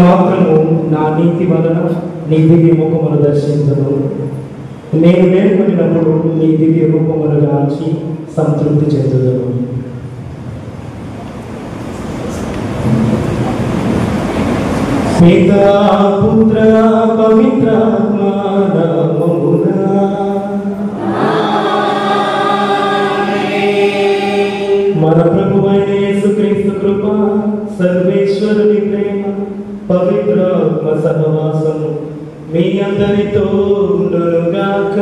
మాత్రము నా నీతి వలన నీ దివ్య ముఖమును దర్శించను. నేను వేడుకొనినప్పుడు నీ దివ్య రూపమును గాంచి సంతృప్తి చెందుదను. పితా పుత్ర పవిత్రాత్మ నామమున మన ప్రభువైన యేసుక్రీస్తు కృప, సర్వేశ్వరుని ప్రేమ, పవిత్రాత్మ సహవాసము మీ అందరితో ఉండునుగాక.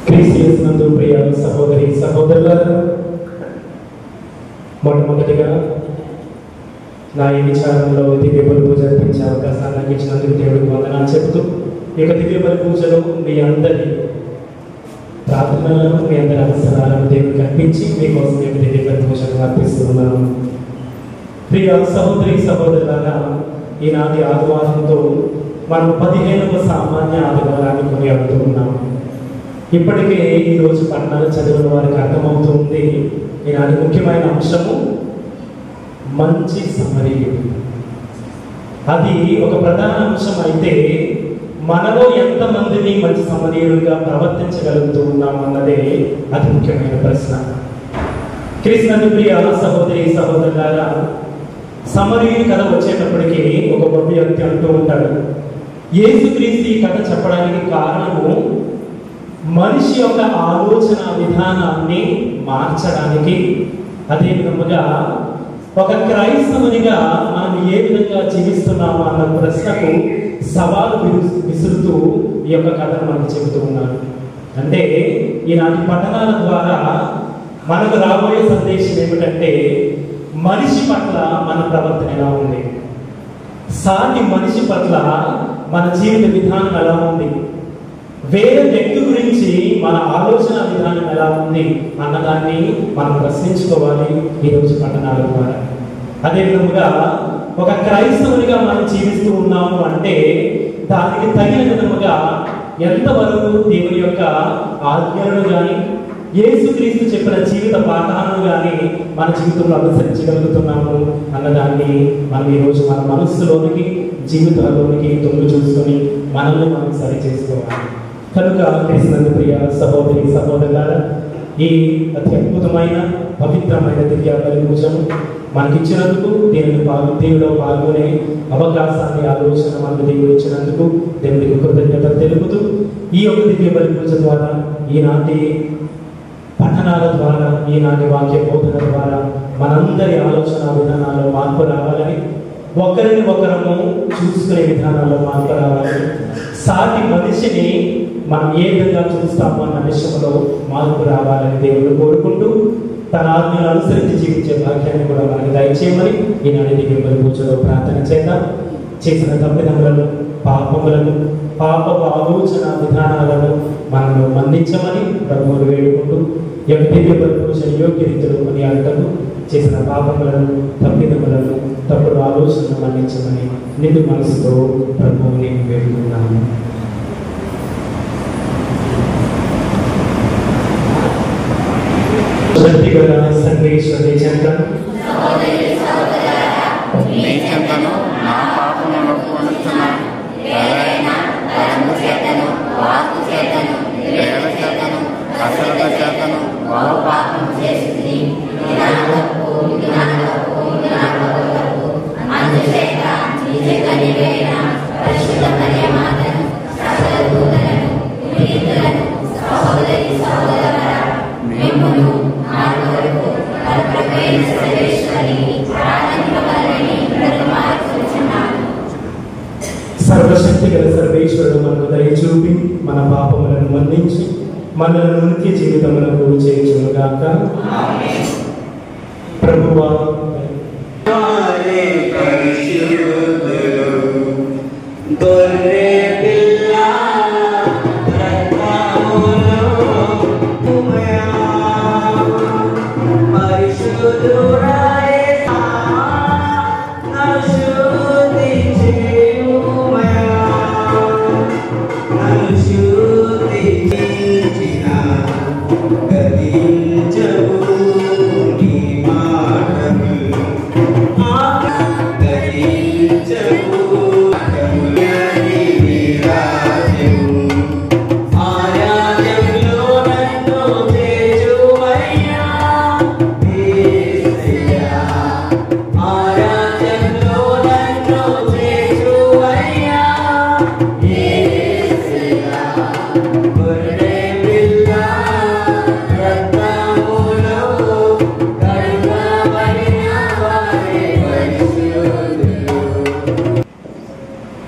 క్రీస్తు నందు ప్రియ సహోదరి సహోదరులారా, మొట్టమొదటిగా నా ఈ విచారంలో దివ్య బలి పూజ జరిపించే అవకాశాన్ని నాకు ఇచ్చినందుకు దేవుడికి వందనాలు చెబుతూ, ఈ యొక్క దివ్య బలి పూజలో మీ అందరి ప్రార్థనలను, మీ అందరి అవసరాలను దేవుడికి అర్పించి మీకోసం యొక్క దివ్య బలి పూజను అర్పిస్తున్నాను. ప్రియ సహోదరి సహోదరులారా, ఈనాటి ఆదివారంతో మనం 15వ సామాన్య ఆదివారాన్ని కొనియాడుతూ ఉన్నాము. ఇప్పటికే ఈరోజు పట్టణాలు చదివిన వారికి అర్థమవుతుంది ఈనాటి ముఖ్యమైన అంశము మంచి సమరయుడు. అది ఒక ప్రధాన అంశం అయితే మనలో ఎంతమందిని మంచి సమరయులుగా ప్రవర్తించగలుగుతూ ఉన్నామన్నదే అతి ముఖ్యమైన ప్రశ్న. క్రీస్తు ప్రియ సహోదరి సహోదరులారా, సమరయుని కథ వచ్చేటప్పటికి ఒక గొప్ప వ్యక్తి అంటూ ఉంటాడు, యేసుక్రీస్తు ఈ కథ చెప్పడానికి కారణము మనిషి యొక్క ఆలోచన విధానాన్ని మార్చడానికి, అదే విధముగా ఒక క్రైస్తవునిగా మనం ఏ విధంగా జీవిస్తున్నామో అన్న ప్రశ్నకు సవాలు విసురుతూ ఈ యొక్క కథను మనకు చెబుతూ ఉన్నాడు. అంటే ఈనాటి పఠనాల ద్వారా మనకు రాబోయే సందేశం ఏమిటంటే, మనిషి పట్ల మన ప్రవర్తన ఎలా ఉంది, సాటి మనిషి పట్ల మన జీవిత విధానం ఎలా ఉంది, వేరే వ్యక్తి గురించి మన ఆలోచన విధానం ఎలా ఉంది అన్నదాన్ని మనం ప్రశ్నించుకోవాలి ఈరోజు పట్టణాల ద్వారా. అదేవిధముగా ఒక క్రైస్తవునిగా మనం జీవిస్తూ ఉన్నాము అంటే దానికి తగిన విధముగా ఎంతవరకు దేవుని యొక్క ఆజ్ఞలను కానీ యేసుక్రీస్తు చెప్పిన జీవిత పాఠాలను కానీ మన జీవితంలో అనుసరించగలుగుతున్నాము అన్నదాన్ని మనం ఈరోజు మన మనస్సులోనికి జీవితాల్లోనికి తొంగి చూసుకొని మనల్ని మనం సరి చేసుకోవాలి. కనుక క్రీస్తునందు ప్రియ సహోదరి సహోదరులారా, ఈ అతి అద్భుతమైన పవిత్రమైన దివ్య బలి పూజను మనకిచ్చినందుకు, దేవుడిలో పాల్గొనే అవకాశాన్ని, ఆలోచన మనకు దేవుడు ఇచ్చినందుకు దేవుడికి కృతజ్ఞత తెలుపుతూ, ఈ యొక్క దివ్య బలి పూజ ద్వారా, ఈనాటి పఠనాల ద్వారా, ఈనాటి వాక్య బోధన ద్వారా మనందరి ఆలోచన విధానాల్లో మార్పు రావాలని, ఒకరిని ఒకరము చూసుకునే విధానాల్లో మార్పు రావాలని, సాటి మనిషిని మనం ఏ విధంగా చూస్తాము అన్న విషయంలో మార్పు రావాలని దేవుడు కోరుకుంటూ, తన ఆజ్ఞను అనుసరించి జీవించే భాగ్యాన్ని కూడా మనకి దయచేయమని ఈనాటి దివ్య బలి పూజలో ప్రార్థన చేద్దాం. చేసిన తప్పిదములను, పాపములను, పాపపు ఆలోచన విధానాలను మనము మన్నించమని ప్రభువును వేడుకుంటూ, ఈ యొక్క దివ్య బలి పూజ యోగ్య రీతిలో కొని అడగదు చేసిన పాపములను, తప్పిదములను, తప్పుడు ఆలోచనను మన్నించమని నిండు మనసుతో ప్రభువుని వేడుకున్నాము. శక్తిగల సంగీశ్వరి చెంతను నా పాపములను కొనుచున్న చేతను, వాకు చేతను, వేల చేతను, అసలుల చేతను బహు పాపం చేసింది. సర్వశక్తి గల సర్వేశ్వరుడు మనకు దయ చూపి మన పాపములను మన్నించి మనల్ని నిత్య జీవితములకు చేయుచునుగాక. ప్రభువా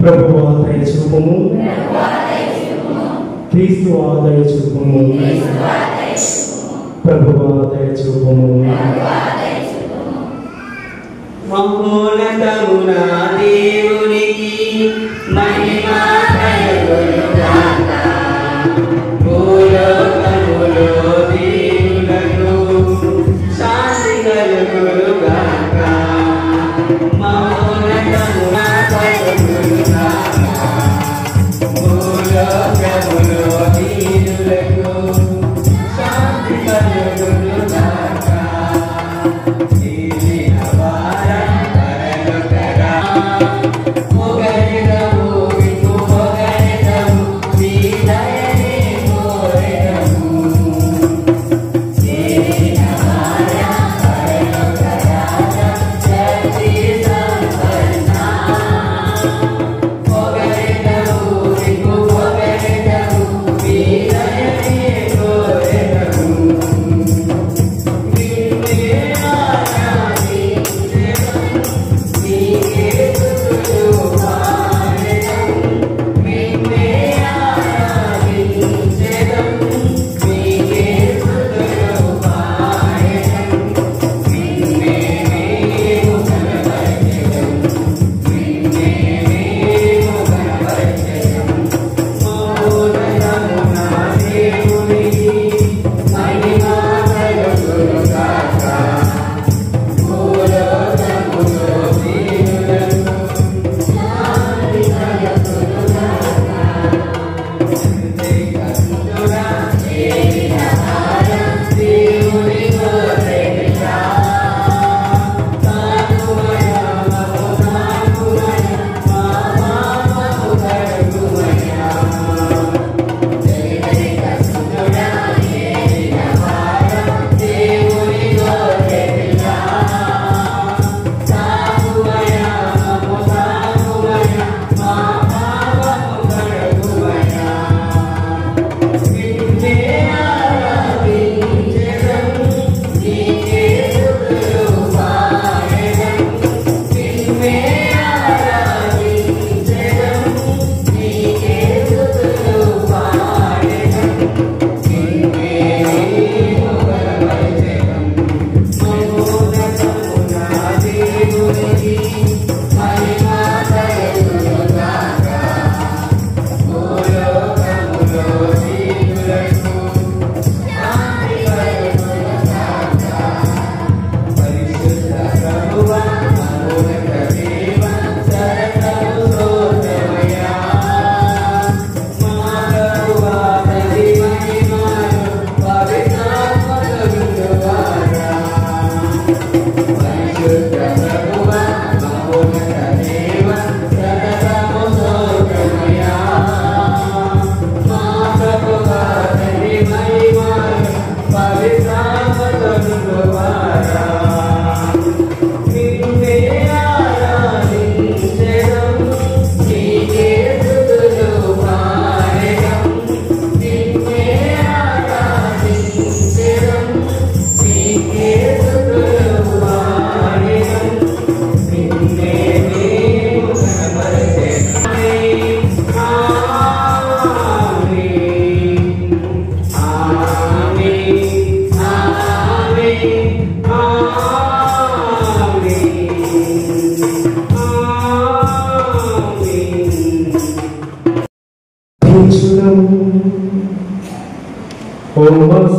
ప్రభువా దయ చూపుము, క్రీస్తు దయ చూపుము, ప్రభువా దయ చూపుము. మహోన్నతమున దేవునికి మహిమ కలుగునుగాక. భూలోకములో దేవులకు శాంతి కలుగునుగాక. మహోన్నతమున భూలోకములో దేవులకు శాంతి కలుగునుగాక. Oh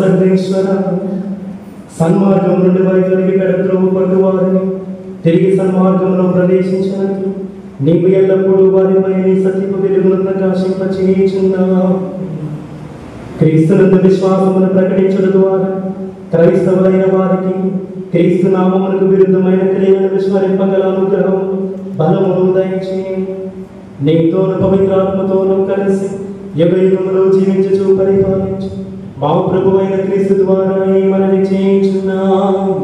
సర్వేశ్వర సన్మార్గం నుండి వైద్యుడికి పెడద్రోవు పట్టు వారిని తిరిగి సన్మార్గంలో ప్రవేశించడానికి నీవు ఎల్లప్పుడూ వారిపై నీ సత్యపు వెలుగును ప్రకాశింపచేయుచున్నావు. క్రీస్తునందు విశ్వాసమును ప్రకటించడం ద్వారా క్రైస్తవులైన వారికి క్రీస్తు నామమునకు విరుద్ధమైన క్రియలను విస్మరింపగల అనుగ్రహం బలమును దయచేయి. నీతోను పవిత్రాత్మతోనూ కలిసి యుగయుగములో జీవించుచు పరిపాలించు మా ప్రభువైన క్రీస్తు ద్వారా ఈ మనవి చేయుచున్నాము.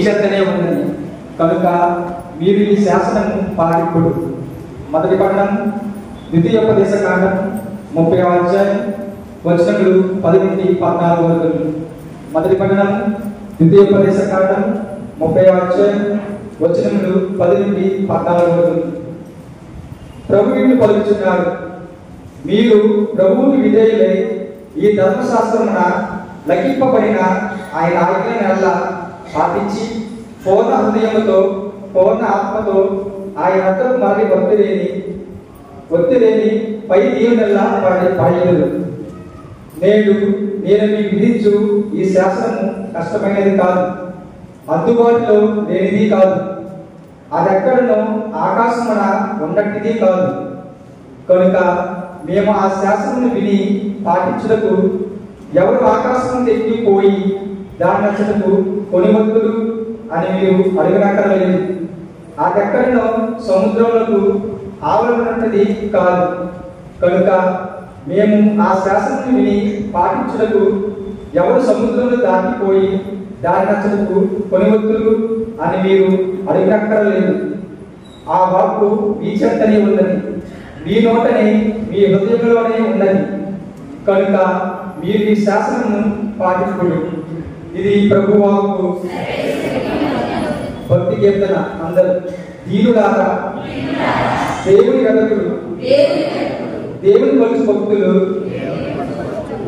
చెత్తనే ఉన్నది కనుక మీరు ఈ శాసనము పాటింపుడు. మొదటి పట్టణం ద్వితీయోపదేశ కాండం 30వ అధ్యాయం వచనములు 10 నుండి 14 వరకు. మొదటి పట్టణం ద్వితీయోపదేశ కాండం 30వ అధ్యాయం వచనములు 10 నుండి 14 వరకు. ప్రభు ఇట్లు పలుకుచున్నాడు, మీరు ప్రభువుకి విధేయులై ఈ ధర్మశాస్త్రమున లెక్కింపబడిన ఆయన ఆజ్ఞలనెల్లా పాటించి పూర్ణ హృదయముతో పూర్ణ ఆత్మతో ఆయన వద్దకు మరలి ఒత్తిలేని పై దీవెనల్లా పాడలేదు. నేడు నేను మీకు విధించు ఈ శాసనము కష్టమైనది కాదు, అందుబాటులో లేనిది కాదు, అదెక్కడనో ఆకాశమున ఉన్నట్టిది కాదు. కనుక మేము ఆ శాసనమును విని పాటించుటకు ఎవరు ఆకాశం ఎక్కిపోయి దాని నచ్చటకు కొనివద్దులు అని మీరు అడగనక్కర్లేదు. అదెక్కడనో సముద్రములకు ఆవరణది కాదు. కనుక మేము ఆ శాసనమును విని పాటించుటకు ఎవరు సముద్రంలో దాటిపోయి దాని నచ్చటకు కొనివద్దులు అని మీరు అడగనక్కర్లేదు. ఆ వాక్కు మీ చెంతనే ఉన్నది, మీ నోటనే మీ హృదయంలోనే ఉన్నది. కనుక మీరు ఈ శాసనము పాటించుకోండి. ఇది ప్రభు వాక్కు. భక్తి కీర్తన. అందరూ దీనులారా దేవుని వెదకులు, దేవుని కొలుచు భక్తులు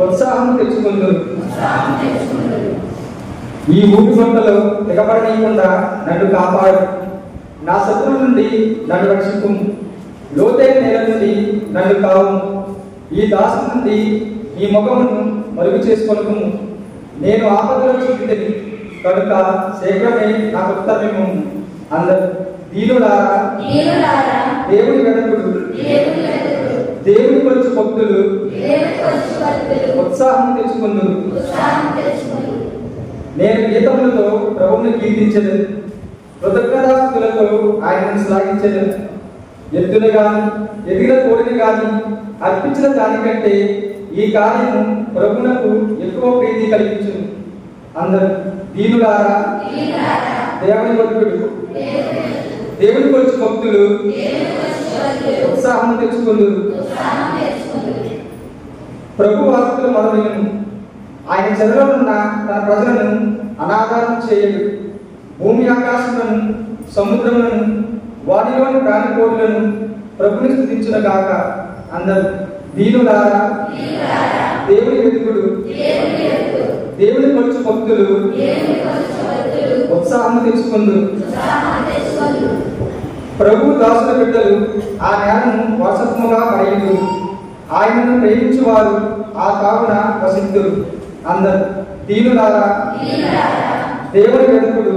ఉత్సాహం తెచ్చుకుందరు. ఈ ఊపి మంటలో దిగబడనీయకుండా నన్ను కాపాడు. నా శత్రువు నుండి నన్ను రక్షింపు. లోతైన నేల నుండి నన్ను కావు. ఈ దాసు నుండి ఈ ముఖమును మరుగు చేసుకొనుము. నేను ఆపదలో చూపితేని కనుక శీఘ్రమే నాకు ఉత్తరము. అందరూ దీనులారా దేవుని వెదకుడు, దేవుని కొలుచు భక్తులు ఉత్సాహం తెచ్చుకుందురు. నేను గీతములతో ప్రభువుని కీర్తించదు, కృతజ్ఞతాస్తుతులతో ఆయనను శ్లాఘించదు. ఎద్దును గాని ఎదిగిన కోడిని గాని అర్పించిన దానికంటే ఈ కార్యము ప్రభువునకు ఎక్కువ ప్రీతి కలిగించును. అందరూ దీనులారా దేవుని భక్తుడు, దేవుని కొలుచు భక్తులు ఉత్సాహం తెచ్చుకుందురు. ప్రభు ఆస్తులు మొదలైనను ఆయన చెరలో ఉన్న తన ప్రజలను అనాథారం చేయడు. భూమి ఆకాశములను సముద్రములను వాటిలోని ప్రాణికోటులను ప్రభుని స్తుతించును గాక. అందరూ దీనులారా దేవుని వెదుకుడు, దేవుని కొలుచు భక్తులు ఉత్సాహం తెచ్చుకుందురు. ప్రభు దాసుల బిడ్డలు ఆ నేలను వారసత్వముగా పడేయుదు. ఆయనను ప్రేమించు వారు ఆ తావున వసిద్దురు. అందరూ దీనులారా దేవుని వెదుకుడు,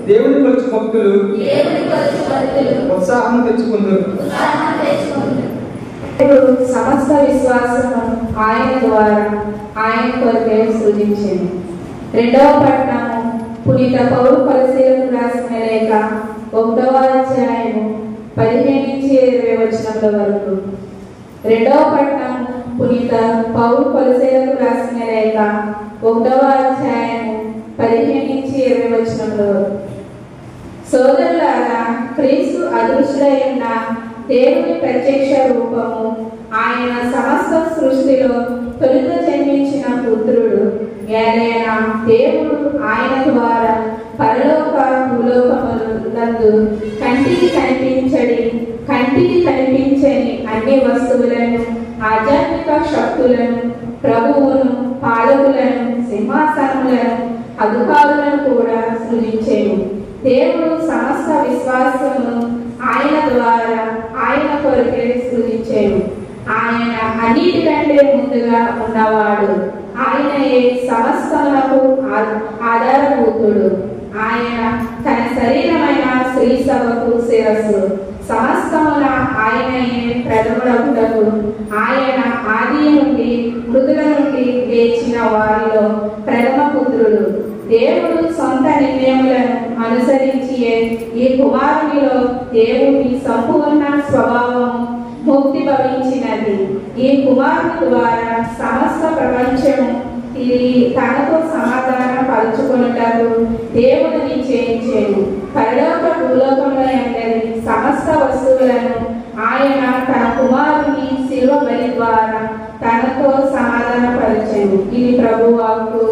దేవుని కొలుచు భక్తులు ఉత్సాహం తెచ్చుకుందురు. సమస్త విశ్వాసము ఆయన ద్వారా ఆయన కొరకే సృజించింది. రెండవ పట్టణము పునీత పౌలు కొలసీలకు రాసిన లేఖ 1వ అధ్యాయము 15 నుంచి 20 వచనముల వరకు. రెండవ పట్టణము పునీత పౌలు కొలసీలకు రాసిన లేఖ 1వ అధ్యాయము 15 నుంచి 20 వచనముల వరకు. సోదరులారా, క్రీస్తు అదృశ్యుడై ఉన్న దేవుని ప్రత్యక్ష రూపము, ఆయన సమస్త సృష్టిలో తొలుత జన్మించిన పుత్రుడు. ఏదైనా దేవుడు ఆయన ద్వారా పరలోక భూలోకములందు కంటికి కనిపించడి, కంటికి శక్తులను, ప్రభువును, పాలకులను, సింహాసనములను, అధికారులను కూడా సృజించెను. దేవుడు సమస్త విశ్వాసమును ఆయన ద్వారా ఆయన కొరకే సృజించెను. ఆయన అన్నిటికంటే ముందుగా ఉన్నవాడు. ఆయనయే సమస్తమునకు ఆధారభూతుడు. ఆయన తన శరీరమైన స్త్రీ సభకు శిరస్సు. సమస్తమున ఆయనయే ప్రథముడగుటకు ఆయన ఆది నుండి మృతుల నుండి లేచిన వారిలో ప్రథమ పుత్రుడు. దేవుడు సొంత నిర్ణయములను అనుసరించి ఈ కుమారునిలో దేవుని సంపూర్ణ స్వభావము ముక్తి భవించినది. ఈ కుమారుని ద్వారా సమస్త ప్రపంచము ఇది తనతో సమాధానం పరుచుకున్నటకు దేవుడు నిశ్చయించెను. పరలోక భూలోకంలో ఎందరి సమస్త వస్తువులను ఆయన తన కుమారుని శిలువ బలి ద్వారా తనతో సమాధానపరిచెను. ఇది ప్రభువు వాక్కు.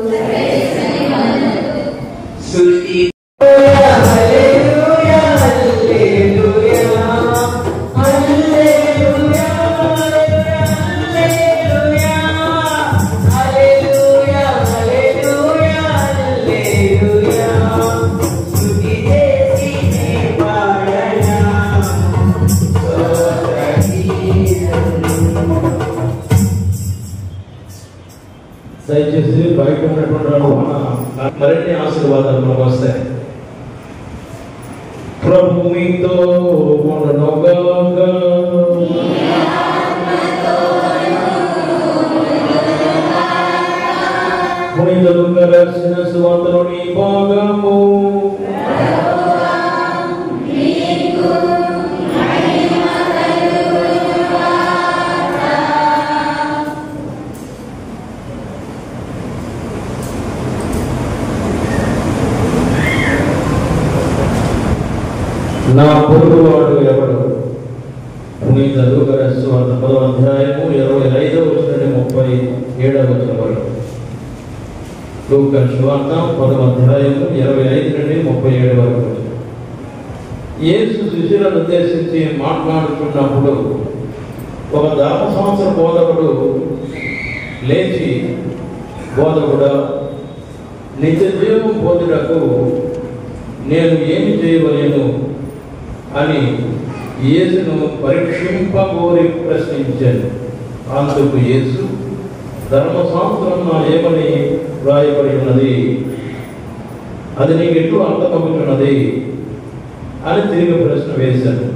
దయచేసి బయట ఉన్నటువంటి మరిన్ని ఆశీర్వాదాలు మనకు వస్తాయి. ప్రభు మీతో ఉండనుగాక. పునీత లూకా రాసిన సువార్తలోని భాగము. నా పొరుగువాడు ఎవడు? పునీత లూకా రాసిన సువార్త 10వ అధ్యాయము 25వ వచనం నుండి 37వ వచనం వరకు. లూకా సువార్త 10వ అధ్యాయము 25 నుండి 37 వరకు. యేసు శిష్యులను ఉద్దేశించి మాట్లాడుతున్నప్పుడు ఒక ధర్మశాస్త్ర బోధకుడు లేచి, బోధకుడా, నిత్య జీవం పొందుటకు నేను ఏమి చేయవలేను అని యేసును పరీక్షింపగోరి ప్రశ్నించాను. అందుకు యేసు, ధర్మశాస్త్రం ఏమని వ్రాయబడి ఉన్నది, అది నీకు ఎట్లు అర్థమవుతున్నది అని తిరిగి ప్రశ్న వేశాను.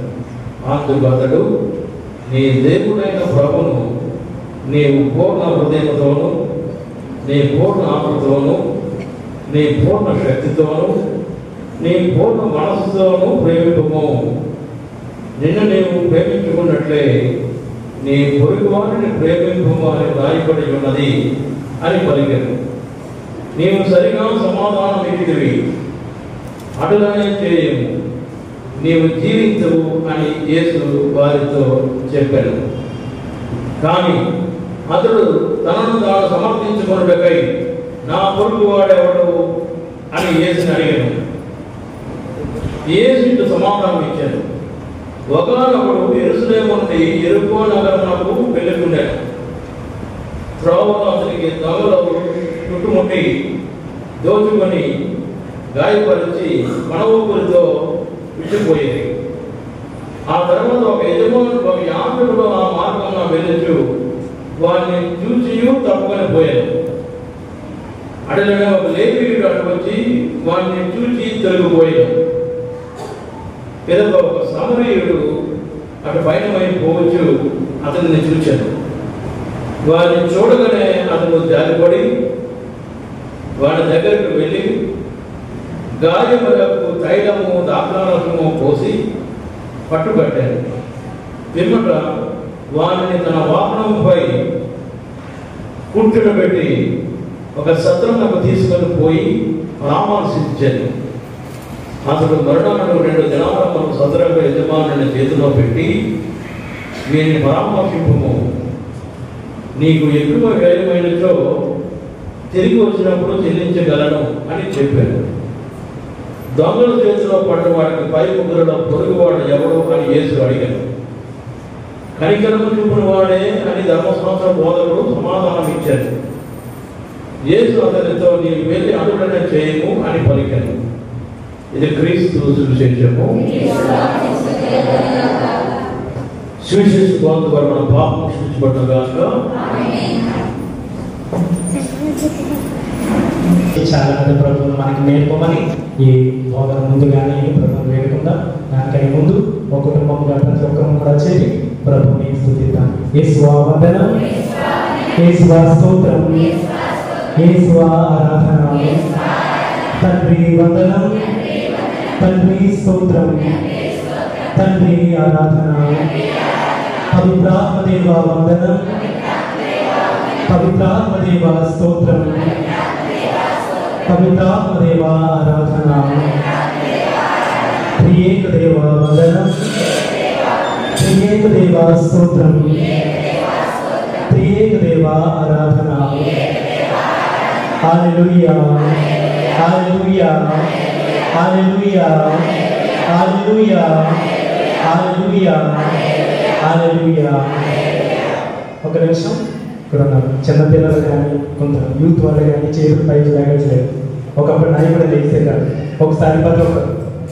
అందుకు అతడు, నీ దేవుడైన ప్రభువును నీవు పూర్ణ హృదయంతోను, నీ పూర్ణ ఆత్మతోను, నీ పూర్ణ శక్తితోను, నీ పూర్ణ మనస్సుతోను ప్రేమింపుము. నిన్ను నీవు ప్రేమించుకున్నట్లే నీ పొరుగు వారిని ప్రేమింపుము అని రాయబడి ఉన్నది అని పలికాను. నీవు సరిగా సమాధానం ఇచ్చితివి, అటులనే చేయము, నీవు జీవించవు అని యేసు వారితో చెప్పాను. కానీ అతడు తనను తాను సమర్థించుకున్నకై నా పొరుగు వాడెవడు అని యేసుని అడిగాను. యేసు ఇటు సమాధానం ఇచ్చాను, ఒకనొకడు యెరూషలేము నుండి యెరికో నగరమునకు వెళ్ళుచుండెను. త్రోవలో అతనికి దొంగలు చుట్టుముట్టి దోచుకొని గాయపరిచి మన ఊపిరితో విడిచిపోయేది. ఆ తర్వాత ఒక యాత్రికుడు ఆ మార్గంలో వెళ్ళచ్చు వారిని చూసి తప్పుకొని పోయాడు. అడగనే ఒక లేవీయుడు అటు వచ్చి వారిని చూసి తొలగిపోయాడు. పిదప ఒక సమరీయుడు అటు పైన వైపు పోవచ్చు అతన్ని చూచాడు. వారిని చూడగానే అతను జారిపడి వాడి దగ్గరకు వెళ్ళి గాయములకు తైలము దాఖలారసము పోసి పట్టుబట్టాడు. పిమ్మట వారిని తన వాహనంపై కూర్చుండబెట్టి ఒక సత్రమునకు తీసుకొని పోయి పరామర్శించాడు. అతడు మరణాలను 2 దినాలకు సత్రంలో యజమానుని చేతిలో పెట్టి, వీరిని పరామర్శింపుము, నీకు ఎక్కువ వ్యయమైనచో తిరిగి వచ్చినప్పుడు చెల్లించగలను అని చెప్పాడు. దొంగల చేతిలో పడ్డ వాడికి పై ముగ్గురులో పొరుగువాడు ఎవడు అని యేసు అడిగాడు. కనికరము చూపుని వాడే అని ధర్మశాస్త్ర బోధకుడు సమాధానం ఇచ్చారు. యేసు అతనితో నీవు వెళ్ళి అనుడనే చేయము అని పలికాను. ఇది క్రీస్తు సువిశేషము. సువిశేష బోధ ద్వారా మన పాపం క్షమించబడుగాక. చాలా పెద్ద ప్రభుత్వం మనకి నేర్పమని ఈ బోధన ముందుగానే ప్రభుత్వం వేడుకుందాం. దానికై ముందు ఒక కుటుంబంగా ప్రతి ఒక్కరు కూడా చేరి ప్రభుని స్తుతిద్దాం. యేసువా వందనం, యేసువా స్తోత్రం, యేసువా ఆరాధన. తండ్రి వందనం, తండ్రి స్తోత్రం, తండ్రి ఆరాధన. పవిత్రాత్మ దేవ వందనం, పవిత్రాత్మ దేవ స్తోత్రం, పవిత్రాత్మ దేవ ఆరాధన. త్రియేక దేవ వందనం, త్రియేక దేవ స్తోత్రం, త్రియేక దేవ ఆరాధన. హల్లెలూయా, హల్లెలూయా, హల్లెలూయా, హల్లెలూయా, హల్లెలూయా, హల్లెలూయా. ఒక నిమిషం ఇక్కడ చిన్నపిల్లలు కానీ కొంత యూత్ వాళ్ళు కానీ చేతులు పైకి లేగట్లేదు. ఒకప్పుడు నాయకుడు లేస్తే కాదు. ఒకసారి ప్రతి ఒక్కరు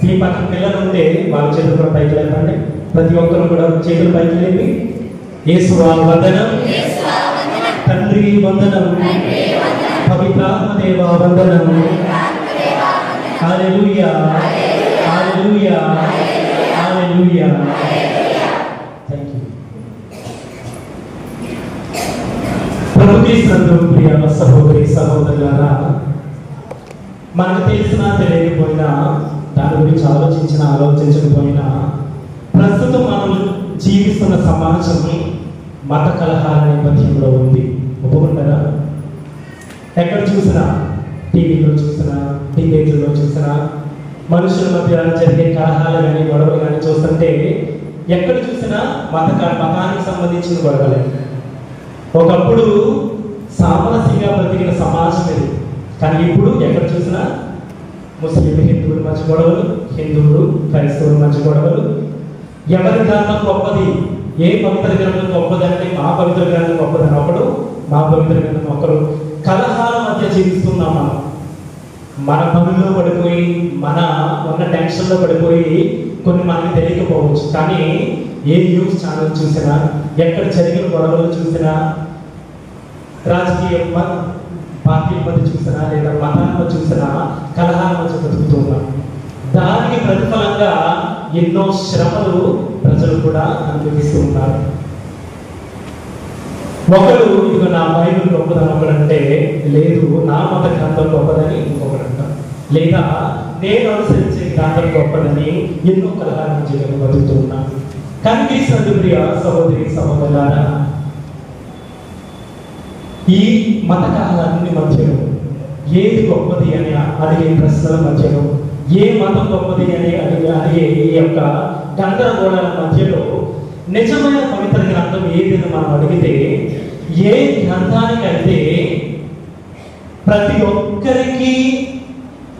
ఈ పక్కన పిల్లలు ఉంటే వాళ్ళ చేతులు కూడా పైకి లేపండి. ప్రతి ఒక్కరు కూడా చేతులు పైకి లేపి యేసువా వందనం, తండ్రి వందనం, పవిత్రాత్మ దేవ వందనం. హల్లెలూయా, హల్లెలూయా, హల్లెలూయా. థాంక్యూ. ప్రభుత్వ ప్రియ సహోదరి సహోదరులారా, మనకు తెలిసినా తెలియకపోయినా దాని గురించి ఆలోచించకపోయినా ప్రస్తుతం మనం జీవిస్తున్న సమాజం మత కలహాల నేపథ్యంలో ఉంది. ఒప్పుకుంటారా? ఎక్కడ చూసినా, టీవీలో చూసినా, డిబేట్లలో చూసినా, మనుషుల మధ్య జరిగే కలహాలు కానీ గొడవలు కానీ చూస్తుంటే ఎక్కడ చూసినా మతానికి సంబంధించిన గొడవలే. ఒకప్పుడు సామరస్యంగా బ్రతికిన సమాజం ఇది. కానీ ఇప్పుడు ఎక్కడ చూసినా ముస్లింలు హిందువుల మధ్య గొడవలు, హిందువులు క్రైస్తవుల మధ్య గొడవలు. ఎవరి గ్రంథం గొప్పది, ఏ పవిత్ర గ్రంథం గొప్పదంటే మా పవిత్ర గ్రంథం గొప్పదని ఒకడు, మా పవిత్ర గ్రంథం ఒకరు. కలహాల మధ్య జీవిస్తున్నాం మనం. మన పనుల్లో పడిపోయి, మన ఉన్న టెన్షన్లో పడిపోయి కొన్ని మనకి తెలియకపోవచ్చు. కానీ ఏ న్యూస్ ఛానల్ చూసినా, ఎక్కడ జరిగిన గొడవలు చూసినా, రాజకీయ పార్టీల మధ్య చూసినా లేదా మతాల మధ్య చూసినా కలహాల మధ్య బతుకుతున్నాం. దానికి ప్రతిఫలంగా ఎన్నో శ్రమలు ప్రజలు కూడా అనుభవిస్తూ ఉన్నారు. ఒకడు ఇదిగో నా బైబిల్ గొప్పదని ఒకడంటే, లేదు నా మత గ్రంథం గొప్పదని ఇంకొకడు అంటాం, లేదా నేను అనుసరించే గ్రంథం గొప్పదని ఎన్నో కలహాల మధ్య బతుకుతూ ఉన్నాం. కనిపిస్తున్న ప్రియ సహోదరి సహోదరులారా, ఈ మత కలహాలన్నిటి మధ్యలో ఏది గొప్పది అని అడిగే ప్రశ్నల మధ్యలో, ఏ మతం గొప్పది అని అడిగే ఈ యొక్క గందరగోళాల మధ్యలో నిజమైన పవిత్ర గ్రంథం ఏదని మనం అడిగితే, ఏ గ్రంథానికైతే ప్రతి ఒక్కరికి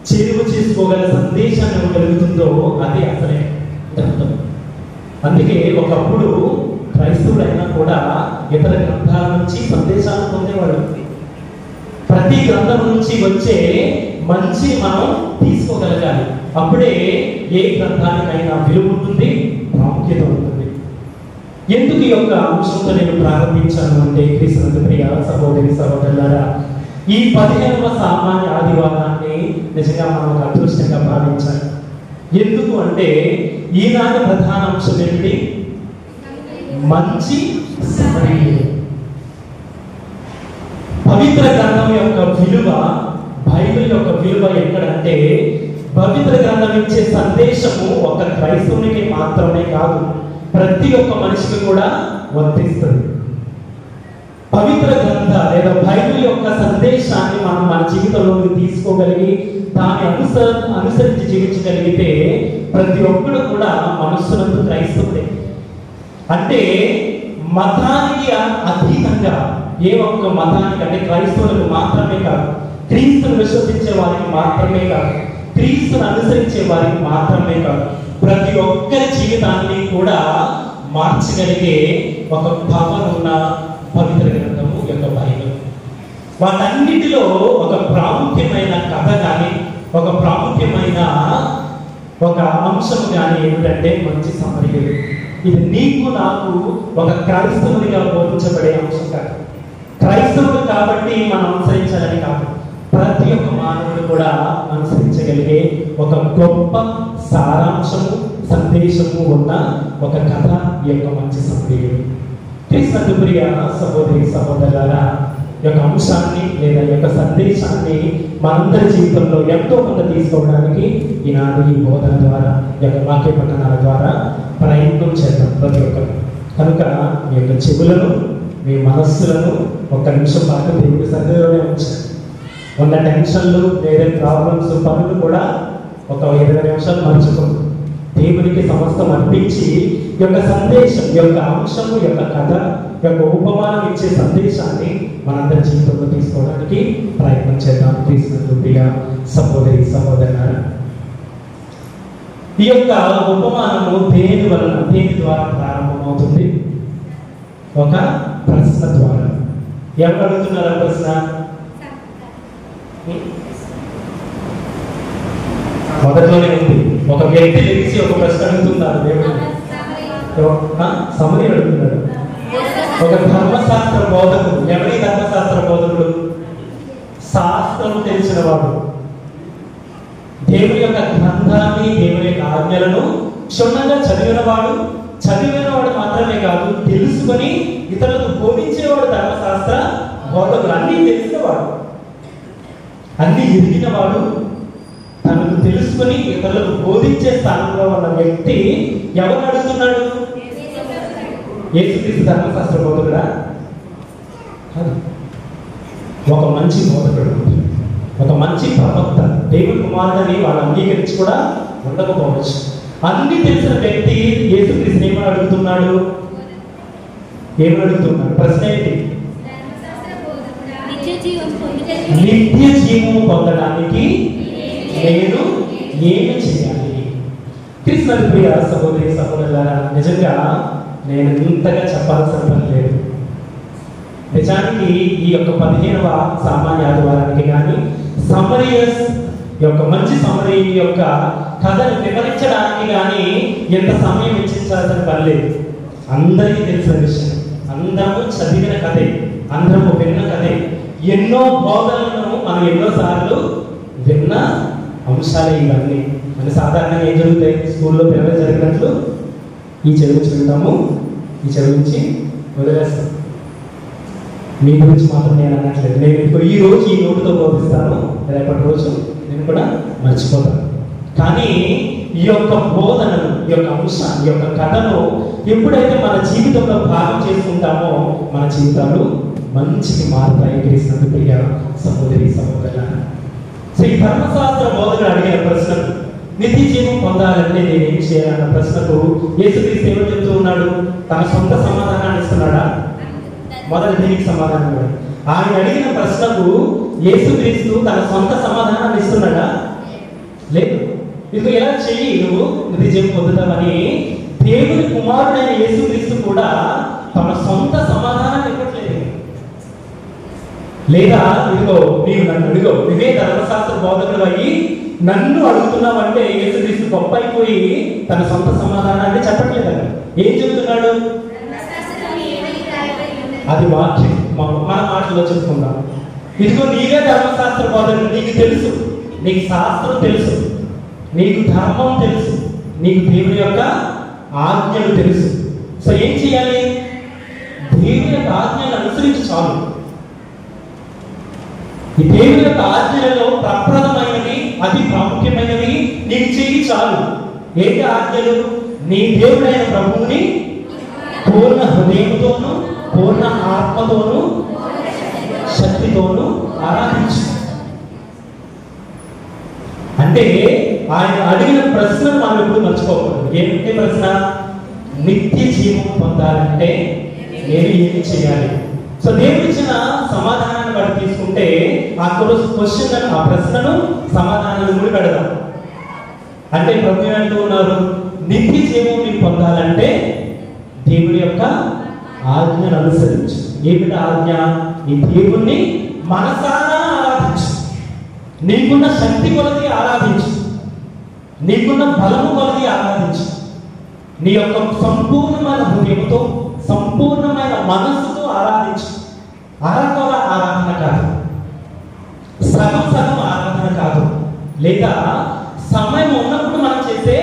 చేరువ చేసుకోగల సందేశాన్ని ఇవ్వగలుగుతుందో అది అసలే గ్రంథం. అందుకే ఒకప్పుడు క్రైస్తవులైనా కూడా ఇతర గ్రంథాల నుంచి సందేశాలను పొందేవాడు. ప్రతి గ్రంథం నుంచి వచ్చే మంచి మనం తీసుకోగలగాలి. అప్పుడే ఏ గ్రంథానికైనా విలువ ఉంటుంది, ప్రాముఖ్యత ఉంటుంది. ఎందుకు ఈ యొక్క అంశంతో నేను ప్రారంభించాను అంటే, క్రీస్తు ప్రియ సహోదరి సహోదరులారా, ఈ 15వ సామాన్య ఆదివారాన్ని నిజంగా మనం ఒక అదృష్టంగా భావించాలి. ఎందుకు అంటే ఈనాడు ప్రధాన అంశం ఏమిటి? మంచి సమరీయుడు. పవిత్ర గ్రంథం యొక్క విలువ, బైబిల్ యొక్క విలువ ఎక్కడంటే, పవిత్ర గ్రంథం ఇచ్చే సందేశము ఒక క్రైస్తవునికి మాత్రమే కాదు, ప్రతి ఒక్క మనిషికి కూడా వర్తిస్తుంది. పవిత్ర గ్రంథ లేదా బైబిల్ యొక్క సందేశాన్ని మనం మన జీవితంలోకి తీసుకోగలిగి దాన్ని అనుసరించి జీవించగలిగితే ప్రతి ఒక్కరు కూడా మనస్సునందు క్రైస్తవుడే. అంటే మతానికి అతీతంగా, ఏ ఒక్క మతానికి అంటే క్రైస్తవులకు మాత్రమే కాదు, క్రీస్తును విశ్వసించే వారికి మాత్రమే కాదు, క్రీస్తును అనుసరించే వారికి మాత్రమే కాదు, ప్రతి ఒక్కరి జీవితాన్ని కూడా మార్చగలిగే ఒక పవర్ ఉన్న పవిత్ర గ్రంథము యొక్క బైబిల్. వాటన్నిటిలో ఒక ప్రాముఖ్యమైన కథ కానీ ఒక ప్రాముఖ్యమైన ఒక అంశం కానీ ఏమిటంటే మంచి సమరయుడు. ఇది నీకు నాకు ఒక క్రైస్తవునిగా బోధించబడే అంశం కాదు. క్రైస్తవుడు కాబట్టి మనం అనుసరించాలని కాదు, ప్రతి ఒక్క మానవుడు కూడా అనుసరించగలిగే ఒక గొప్ప సారాంశము సందేశము ఉన్న ఒక కథ ఈ యొక్క మంచి సమరయుడు. క్రీస్తు ప్రియ సహోదరి సహోదరులారా, ఈ యొక్క అంశాన్ని లేదా ఈ యొక్క సందేశాన్ని మనందరి జీవితంలో ఎంతో కొంత తీసుకోవడానికి ఈనాడు ఈ బోధన ద్వారా ఈ యొక్క వాక్య పఠనాల ద్వారా ప్రయత్నం చేద్దాం ప్రతి ఒక్కరు. కనుక మీ యొక్క చెవులను మీ మనస్సులను ఒక్క నిమిషం పాటు దేవుడి సన్నిధిలోనే ఉంచారు. ఉన్న టెన్షన్లు లేదా ప్రాబ్లమ్స్ పనులు కూడా ఒక 20 నిమిషాలు మర్చుకోండి. దేవునికి సమస్తం అర్పించి ఈ యొక్క సందేశం ఈ యొక్క అంశము ఈ యొక్క కథ ఈ యొక్క ఉపమానం ఇచ్చే సందేశాన్ని మనందరి జీవితంలో తీసుకోవడానికి ప్రయత్నం చేద్దాం. క్రీస్తు ప్రియ సహోదరి సహోదరులారా, ఈ యొక్క ఉపమానము దేని ద్వారా ప్రారంభమవుతుంది? ఒక ప్రశ్న ద్వారా. ఎవరు అడుగుతున్నారు ప్రశ్న? మొదట్లోనే ఉంది. ఒక వ్యక్తి లేచి ఒక ప్రశ్న అడుగుతున్నారు. సమరి అడుగుతున్నాడు. ఒక ధర్మశాస్త్ర బోధకుడు. ఎవరి ధర్మశాస్త్ర బోధకుడు? శాస్త్రం తెలిసిన వాడు, దేవుని యొక్క గ్రంథాన్ని దేవుని యొక్క ఆజ్ఞలను క్షుణ్ణంగా చదివినవాడు మాత్రమే కాదు, తెలుసుకొని ఇతరులకు బోధించేవాడు. ధర్మశాస్త్ర బోధకుడు అన్నీ తెలిసినవాడు, అన్ని ఎదిగినవాడు, తనకు తెలుసుకొని ఇతరులకు బోధించే స్థానంలో ఉన్న వ్యక్తి ఎవరు అడుగుతున్నాడు? యేసుక్రీస్తు ధర్మశాస్త్ర బోధకుడా? ఒక మంచి బోధకుడు, ఒక మంచి ప్రవక్త, దేవుడి కుమారుడని వాళ్ళు అంగీకరించి కూడా ఉండకపోవచ్చు. అన్ని తెలిసిన వ్యక్తి యేసుక్రీస్తుని ఏమని అడుగుతున్నాడు? ప్రశ్న ఏంటి? నిత్య జీవము పొందడానికి నేను ఏమి చేయాలి? కృష్ణ ప్రియ సహోదరి సహోదరులారా, నిజంగా నేను ఇంతగా చెప్పాల్సిన పని లేదు. నిజానికి ఈ యొక్క 15వ సామాన్య ఆదివారానికి కానీ సమరియస్ యొక్క మంచి సమరీ యొక్క కథను వివరించడానికి కానీ ఎంత సమయం వెచ్చించాల్సిన పని లేదు. అందరికీ తెలిసిన విషయం, అందరము చదివిన కథే, అందరము విన్న కథే. ఎన్నో బోధనలను మనం ఎన్నోసార్లు విన్న అంశాలే ఇవన్నీ. అంటే సాధారణంగా ఏం జరుగుతాయి? స్కూల్లో పిల్లలు జరిగినట్లు ఈ చదువు వింటాము, ఈ చదువు నుంచి వదిలేస్తాం. మీ గురించి మాత్రం నేను అనట్లేదు. నేను ఇప్పుడు ఈ రోజు ఈ నోటుతో బోధిస్తాను, రేపటి రోజు నేను కూడా మర్చిపోతాను. కానీ ఈ యొక్క బోధనను, ఈ యొక్క అంశాన్ని, ఈ యొక్క కథను ఎప్పుడైతే మన జీవితంలో భాగం చేసుకుంటామో మన జీవితాలు మంచికి మారుతాయి. క్రీస్తు ప్రియ సహోదరి సహోదరులారా, సో ఈ ధర్మశాస్త్ర బోధకుడు అడిగిన ప్రశ్నకు, నిత్య జీవం పొందాలంటే నేను ఏం చేయాలన్న ప్రశ్నకు యేసుక్రీస్తు ఏమని చెప్తూ ఉన్నాడు? తన సొంత సమాధానాన్ని ఇస్తున్నాడా? మొదటి దీనికి సమాధానం ఆయన అడిగిన ప్రశ్నకు యేసుక్రీస్తు తన సొంత సమాధానాన్ని ఇస్తున్నాడా? లేదు. ఇది ఎలా చెయ్యి నువ్వు నిత్య జీవం పొందుతామని దేవుని కుమారుడైన యేసుక్రీస్తు కూడా తన సొంత సమాధానాన్ని ఇవ్వట్లేదు. లేదా ఇదిగో నీవు నన్ను అడుగో, నువ్వే ధర్మశాస్త్ర బోధకుడు అయ్యి నన్ను అడుగుతున్నావంటే యేసుక్రీస్తు గొప్ప అయిపోయి తన సొంత సమాధానాన్ని చెప్పట్లేదండి. ఏం చెప్తున్నాడు? అది వాక్యం. మన మాటలో చెప్పుకుందాం. ఇదిగో నీవే ధర్మశాస్త్ర బోధకుడు, నీకు తెలుసు, నీకు శాస్త్రం తెలుసు, నీకు ధర్మం తెలుసు, నీకు దేవుని యొక్క ఆజ్ఞలు తెలుసు. సో ఏం చేయాలి? దేవుని యొక్క ఆజ్ఞలు అనుసరించి చాలు. ఈ దేవుని యొక్క ఆజ్ఞలలో ప్రప్రదమైనవి, అతి ప్రాముఖ్యమైనవి నీకు చెయ్యి చాలు. ఏంటి ఆజ్ఞలు? నీ దేవుడైన ప్రభువుని పూర్ణ హృదయంతోనూ పూర్ణ ఆత్మతోనూ శక్తితోనూ ఆరాధించు. అంటే ఆయన అడిగిన ప్రశ్నను మనం ఎప్పుడు మర్చిపోకూడదు. ఏమిటి ప్రశ్న? నిత్య జీవం పొందాలంటే నేను ఏమి చేయాలి? సో దేవుడు ఇచ్చిన సమాధానాన్ని బట్టి తీసుకుంటే ఆ క్వశ్చన్, ఆ ప్రశ్నను సమాధానాన్ని కూడా పెడదాం. అంటే ప్రభు అంటూ ఉన్నారు, నిత్య జీవం మీరు పొందాలంటే దేవుని యొక్క ఆజ్ఞను అనుసరించు. ఏమిటి ఆజ్ఞ? ఈ దేవుణ్ణి మనసారా ఆరాధించు, నీకున్న శక్తి కొలది ఆరాధించు, నీకున్న బలము కొలది ఆరాధించు, నీ యొక్క సంపూర్ణమైన హృదయంతో సంపూర్ణమైన మనస్సుతో ఆరాధించు. అరకొర ఆరాధన కాదు, సగం సగం ఆరాధన కాదు, లేదా సమయం ఉన్నప్పుడు మనం చేసే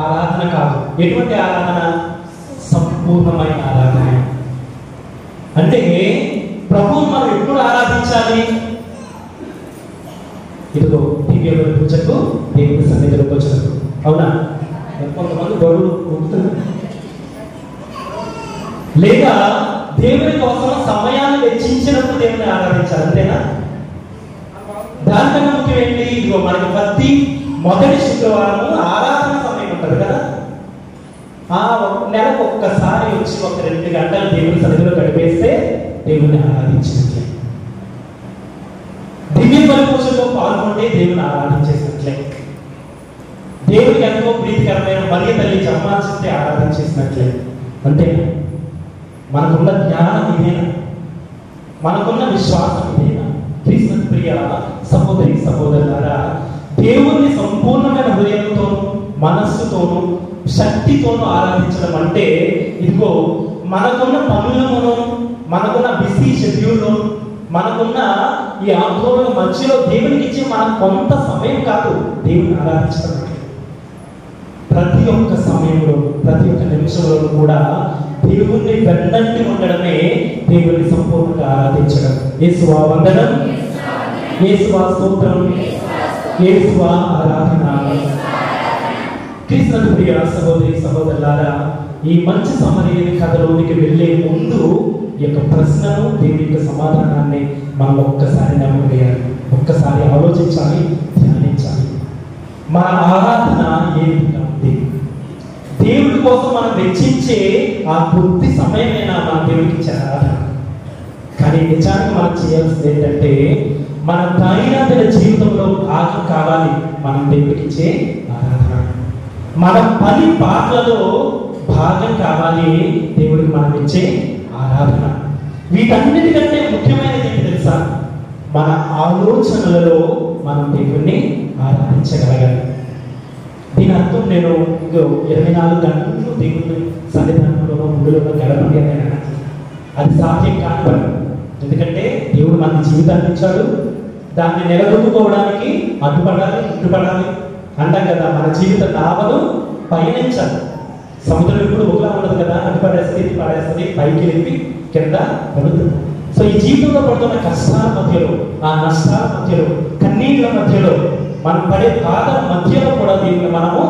ఆరాధన కాదు. ఎటువంటి ఆరాధన? సంపూర్ణమైన ఆరాధన. అంటే ప్రభువు మనం ఎప్పుడు ఆరాధించాలి? ఇదిగో దివ్య పూజకు, దేవుని సన్నిధిలోకి వచ్చినప్పుడు. అవునా? కొంతమంది గొడవలు ఉంటున్నారు, లేదా దేవుని కోసం సమయాన్ని వెచ్చించినప్పుడు దేవుని ఆరాధించాలి. అంతేనా? దానికన్నా ముఖ్యం ఏంటి? ఇదిగో మనకి ప్రతి మొదటి శుక్రవారం ఆరాధన సమయం ఉంటుంది కదా. ఆ నెలకు ఒక్కసారి వచ్చి ఒక 2 గంటలు దేవుని సన్నిధిలో గడిపేస్తే దేవుని ఆరాధించినట్లే. దివ్య బలి పూజలో పాల్గొంటే దేవుని ఆరాధించేసినట్లే. దేవుడికి ఎంతో ప్రీతికరమైన మరియ తల్లి జన్మాంచితే ఆరాధించేసినట్లే. అంతే. మనకున్న జ్ఞానం ఇదేనా? మనకున్న విశ్వాసం ఇదేనా? క్రీస్తు ప్రియ సహోదరి సహోదరులారా, దేవుణ్ణి సంపూర్ణమైన హృదయంతోనూ మనస్సుతోనూ శక్తితోనూ ఆరాధించడం అంటే ఇదిగో మనకున్న పనులను, మనకున్న బిజీ షెడ్యూల్లో, మనకున్న ఈ ఆందోళన మధ్యలో దేవునికి ఇచ్చే మనం కొంత సమయం కాదు దేవుని ఆరాధించడం. ప్రతి ఒక్క సమయంలో, ప్రతి ఒక్క నిమిషంలో కూడా దేవుణ్ణి వెన్నంటి ఉండడమే దేవుని సంపూర్ణంగా ఆరాధించడం. యేసువా వందనం, యేసువా స్తోత్రం, యేసువా ఆరాధన. క్రీస్తు ప్రియ సహోదరి సహోదరులారా, ఈ మంచి సమరయుని కథలోనికి వెళ్ళే ముందు ఈ యొక్క ప్రశ్నను, దేవుని యొక్క సమాధానాన్ని మనం ఒక్కసారి నమ్మవేయాలి, ఒక్కసారి ఆలోచించాలి, ధ్యానించాలి. మన ఆరాధన ఏ విధంగా ఉంది? దేవుడి కోసం మనం వెచ్చించే ఆ కొద్ది సమయమైనా మన దేవుడికి ఇచ్చే ఆరాధన. కానీ నిజానికి మనం చేయాల్సింది ఏంటంటే, మన దైనందిన జీవితంలో భాగం కావాలి మనం దేవుడికి ఇచ్చే ఆరాధన. మన పని పాటలలో భాగం కావాలి దేవుడికి మనం ఇచ్చే ఆరాధన. వీటన్నిటికంటే ముఖ్యమైనది ఏంటి తెలుసా? మన ఆలోచనలలో మనం దేవుణ్ణి ఆరాధించగలగాలి. దీని అర్థం నేను 24 గంటలు దేవుని సన్నిధానంలో ముందులో గడపండి అని అది సాధ్యం కాని పని. ఎందుకంటే దేవుడు మన జీవితాన్ని ఇచ్చాడు, దాన్ని నిలదొక్కుకోవడానికి అడ్డుపడాలి, ఇటుపడాలి అంటాం కదా. మన జీవిత నావను పయనించాలి. సముద్రం ఎప్పుడు ఒకలా ఉండదు కదా, అడ్డుపడేస్తుంది, పడేస్తుంది, పైకి వెళ్ళి కింద పడుతుంది. సో ఈ జీవితంలో పడుతున్న కష్టాల మధ్యలో, ఆ నష్టాల మధ్యలో, కన్నీళ్ళ మధ్యలో, మనం పడే బాధ మధ్యలో కూడా దేవుని మనము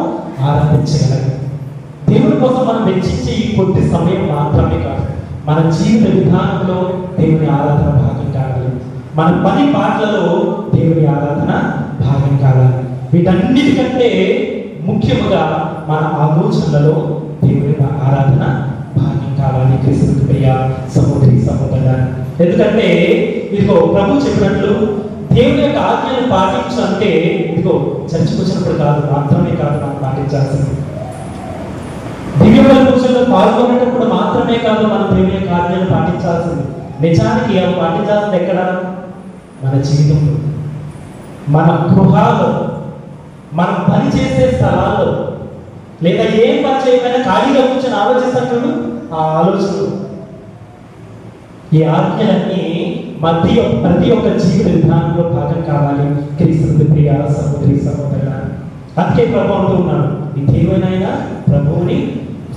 ఆరాధించగలగాలి. దేవుని కోసం మనం వెచ్చించే ఈ కొద్ది సమయం మాత్రమే కాదు, మన జీవిత విధానంలో దేవుని ఆరాధన భాగం కావాలి. మన పని పాటలలో దేవుని ఆరాధన భాగం కావాలి. వీటన్నిటికంటే ముఖ్యముగా మన ఆలోచనలలో దేవుని ఆరాధన భాగం కావాలి. క్రీస్తు ప్రియ సహోదరి సహోదరులారా, ఎందుకంటే ఇదిగో ప్రభు చెప్పినట్లు దేవుని యొక్క ఆజ్ఞను పాటించు అంటే ఇదిగో చర్చకు వచ్చినప్పుడు కాదు, మాత్రమే కాదు మనం పాటించాల్సింది. దివ్య బలి పూజలో పాల్గొనేటప్పుడు మాత్రమే కాదు మనం దేవుని యొక్క ఆజ్ఞను పాటించాల్సింది. నిజానికి పాటించాల్సింది ఎక్కడ? మన జీవితంలో, మన గృహాల్లో, మనం పని చేసే స్థలాల్లో, లేదా ఏం పని చేయకపోయినా ఖాళీగా కూర్చొని ఆలోచిస్తాడు ఆ ఆలోచనలు. ఈ ఆజ్ఞలన్నీ ప్రతి ఒక్క జీవిత విధానంలో భాగం కావాలి. క్రీస్తు ప్రియ సహోదరి సహోదరులారా, అందుకే ప్రభు అంటూ ఉన్నాడు, ఈ దేవునైనా ప్రభువుని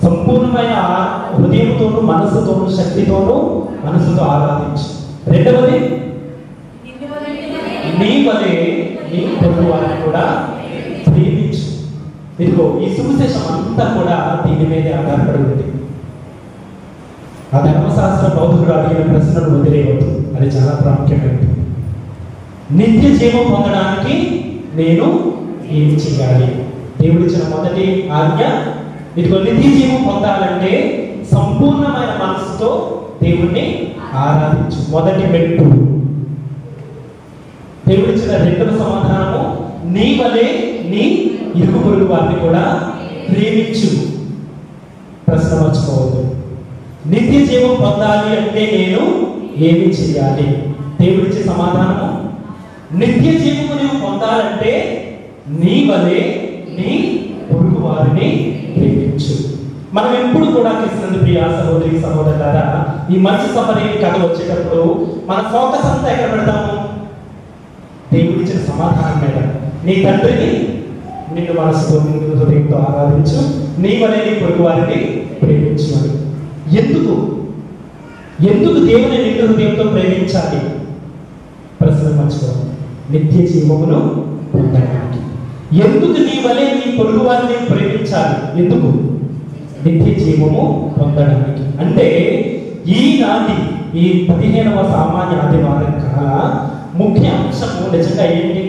సంపూర్ణమైన హృదయంతోనూ మనస్సుతోనూ శక్తితోనూ మనసుతో ఆరాధించు. రెండవది, నీ వలె నీ పొరుగు వారిని కూడా ప్రేమించు. ఇదిగో ఈ సువిశేషం అంతా కూడా దీని మీదే ఆధారపడి ఉంది. ఆ ధర్మశాస్త్ర బౌద్ధుడు అడిగిన ప్రశ్నను వదిలేయవద్దు, అది చాలా ప్రాముఖ్యమైనది. నిత్య జీవం పొందడానికి నేను ఏమి చేయాలి? దేవుడిచ్చిన మొదటి ఆజ్ఞ ఇదిగో నిత్య జీవం పొందాలంటే సంపూర్ణమైన మనసుతో దేవుణ్ణి ఆరాధించు. మొదటి మెట్టు. దేవుడిచ్చిన రెండవ సమాధానము, నీ వలె నీ ఇరుగు పొరుగు వారిని కూడా ప్రేమించు. ప్రశ్న మర్చిపోవద్దు. నిత్య జీవం పొందాలి అంటే నేను ఏమి చేయాలి? దేవుడిచ్చే సమాధానము, నిత్య జీవము నీవు పొందాలంటే నీ వలె నీ పొరుగు వారిని ప్రేమించు. మనం ఎప్పుడు కూడా క్రీస్తునందు ప్రియ సహోదరి సహోదరులారా, ఈ మంచి సమరయుని కథ వచ్చేటప్పుడు మన ఫోకస్ అంతా ఎక్కడ పెడతాము? దేవుడిచ్చిన సమాధానం మీద. నీ తండ్రిని నిన్ను మనసుతో నిన్ను హృదయంతో ఆరాధించు, నీ వలె నీ పొరుగు వారిని ప్రేమించు అని. ఎందుకు దేవుని నిన్ను హృదయంతో ప్రేమించాలి? ప్రశ్న మర్చిపోవాలి. నిత్య జీవమును పొందడానికి. ఎందుకు నీ వలె నీ పొరుగు వారిని ప్రేమించాలి? ఎందుకు? నిత్య జీవము పొందడానికి. అంటే ఈనాటి ఈ 15వ సామాన్య ఆదివారం కాల ముఖ్య అంశము నిజంగా ఏంటి?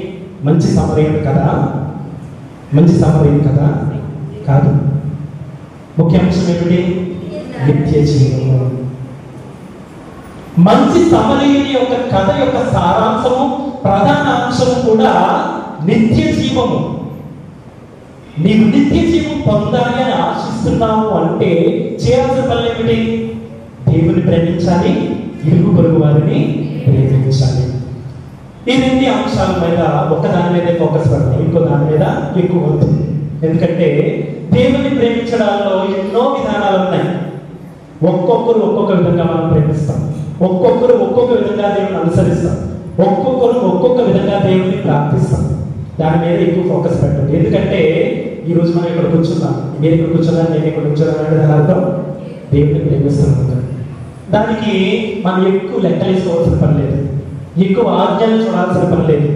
మంచి సమరయుడు కదా? మంచి సమరయుడు కదా? కాదు. ముఖ్య అంశం ఏమిటి? నిత్య జీవము. మంచి సమరయుని యొక్క కథ యొక్క సారాంశము, ప్రధాన అంశము కూడా నిత్య జీవము. నీవు నిత్య జీవం పొందాలి అని ఆశిస్తున్నావు అంటే చేయాల్సిన పనులు ఏమిటి? దేవుని ప్రేమించాలి, ఇరుగు పొరుగు వారిని ప్రేమించాలి. ఈ 2 అంశాల మీద ఒకదాని మీద ఫోకస్ పెడతాం, ఇంకో దాని మీద ఎక్కువ అవుతుంది. ఎందుకంటే దేవుని ప్రేమించడంలో ఎన్నో విధానాలు ఉన్నాయి. ఒక్కొక్కరు ఒక్కొక్క విధంగా మనం ప్రేమిస్తాం, ఒక్కొక్కరు ఒక్కొక్క విధంగా దేవుని అనుసరిస్తాం, ఒక్కొక్కరు ఒక్కొక్క విధంగా దేవుని ప్రార్థిస్తాం. దాని మీద ఎక్కువ ఫోకస్ పెట్టండి. ఎందుకంటే ఈ రోజు మనం ఇక్కడ కూర్చున్నాం, మీరు ఇక్కడ కూర్చున్నాను, నేను ఇక్కడ కూర్చున్నాను అంటే దాని అర్థం దేవుని ప్రేమిస్తున్నాం. దానికి మనం ఎక్కువ లెక్కలేసుకోవాల్సిన పని లేదు, ఎక్కువ ఆజ్ఞలు చూడాల్సిన పని లేదు.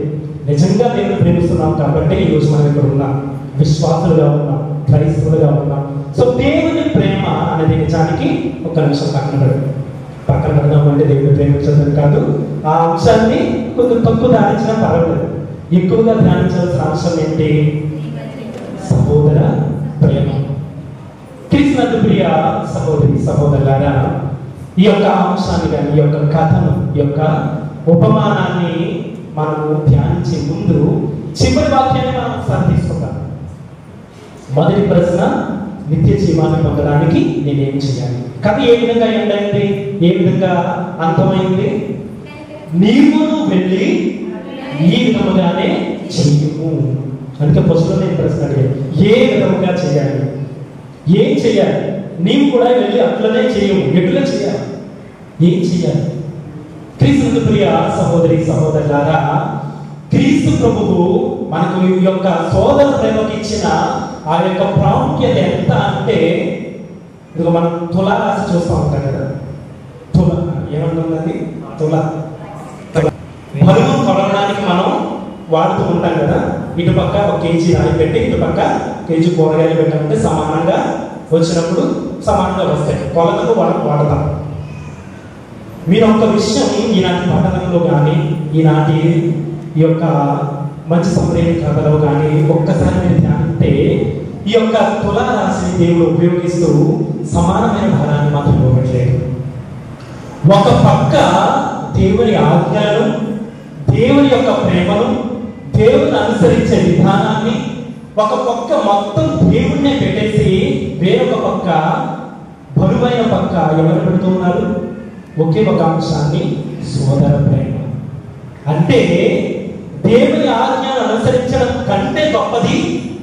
నిజంగా దేవుని ప్రేమిస్తున్నాం కాబట్టి ఈ రోజు మనం ఇక్కడ ఉన్నాం, విశ్వాసులుగా ఉన్నాం, క్రైస్తవులుగా ఉన్నాం. సో దేవుని ప్రేమ అనేది నిజానికి ఒక నిమిషం పక్కన పెడదాం. అంటే దేవుని ప్రేమించడం కాదు, ఆ అంశాన్ని కొంచెం తక్కువ ధ్యానించినా పర్వాలేదు. ఎక్కువగా ధ్యానించాల్సిన అంశం ఏంటి? సహోదర ప్రేమ. క్రీస్తునందు ప్రియ సహోదరి సహోదరులారా, ఈ యొక్క అంశాన్ని కానీ, ఈ యొక్క కథను, ఈ యొక్క ఉపమానాన్ని మనము ధ్యానించే ముందు చివరి వాక్యాన్ని మనం ఒకసారి తీసుకుంటాం. మొదటి ప్రశ్న, నిత్య జీవాన్ని పొందడానికి నేనేం చేయాలి? కథ ఏ విధంగా ఎండైంది? ఏ విధంగా అంతమైంది? నీవును వెళ్ళి ఈ విధముగానే చెయ్యము. అందుకే ఫస్ట్ నేను ప్రశ్న అడిగాను, ఏ విధముగా చేయాలి? ఏం చేయాలి? నీవు కూడా వెళ్ళి అట్లనే చేయము. ఎట్లా చేయాలి? ఏం చేయాలి? క్రీస్తు ప్రియ సహోదరి సహోదరులారా, క్రీస్తు ప్రభువు మనకు ఈ యొక్క సోదర ప్రేమకి ఇచ్చిన ఆ యొక్క ప్రాముఖ్యత ఎంత అంటే, ఇదిగో మనం తులా రాసి చూస్తూ ఉంటాం కదా. తుల ఏమంటున్నది? తుల బరువు కొలవడానికి మనం వాడుతూ ఉంటాం కదా. ఇటుపక్క 1 కేజీ రాయి పెట్టి, ఇటుపక్క కేజీ కూరగాయలు పెట్టాలంటే సమానంగా వచ్చినప్పుడు సమానంగా వస్తాయి. కొలతకు వాడతాం. మీరు ఒక విషయం ఈనాటి పట్టణంలో కానీ, ఈనాటి ఈ యొక్క మంచి సమరయుని కథలో కానీ ఒక్కసారి మీరు ధ్యానిస్తే, ఈ యొక్క తులా రాశిని దేవుడు ఉపయోగిస్తూ సమానమైన భారాన్ని మాత్రం ఇవ్వట్లేదు. ఒక పక్క దేవుని ఆజ్ఞలను, దేవుని యొక్క ప్రేమను, దేవుని అనుసరించే విధానాన్ని ఒక పక్క మొత్తం దేవుణ్ణే పెట్టేసి, వేరొక పక్క బరువైన పక్క ఎవరు పెడుతూ ఉన్నారు? ఒకే ఒక అంశాన్ని, సోదర ప్రేమ. అంటే దేవుని ఆజ్ఞను అనుసరించడం కంటే గొప్పది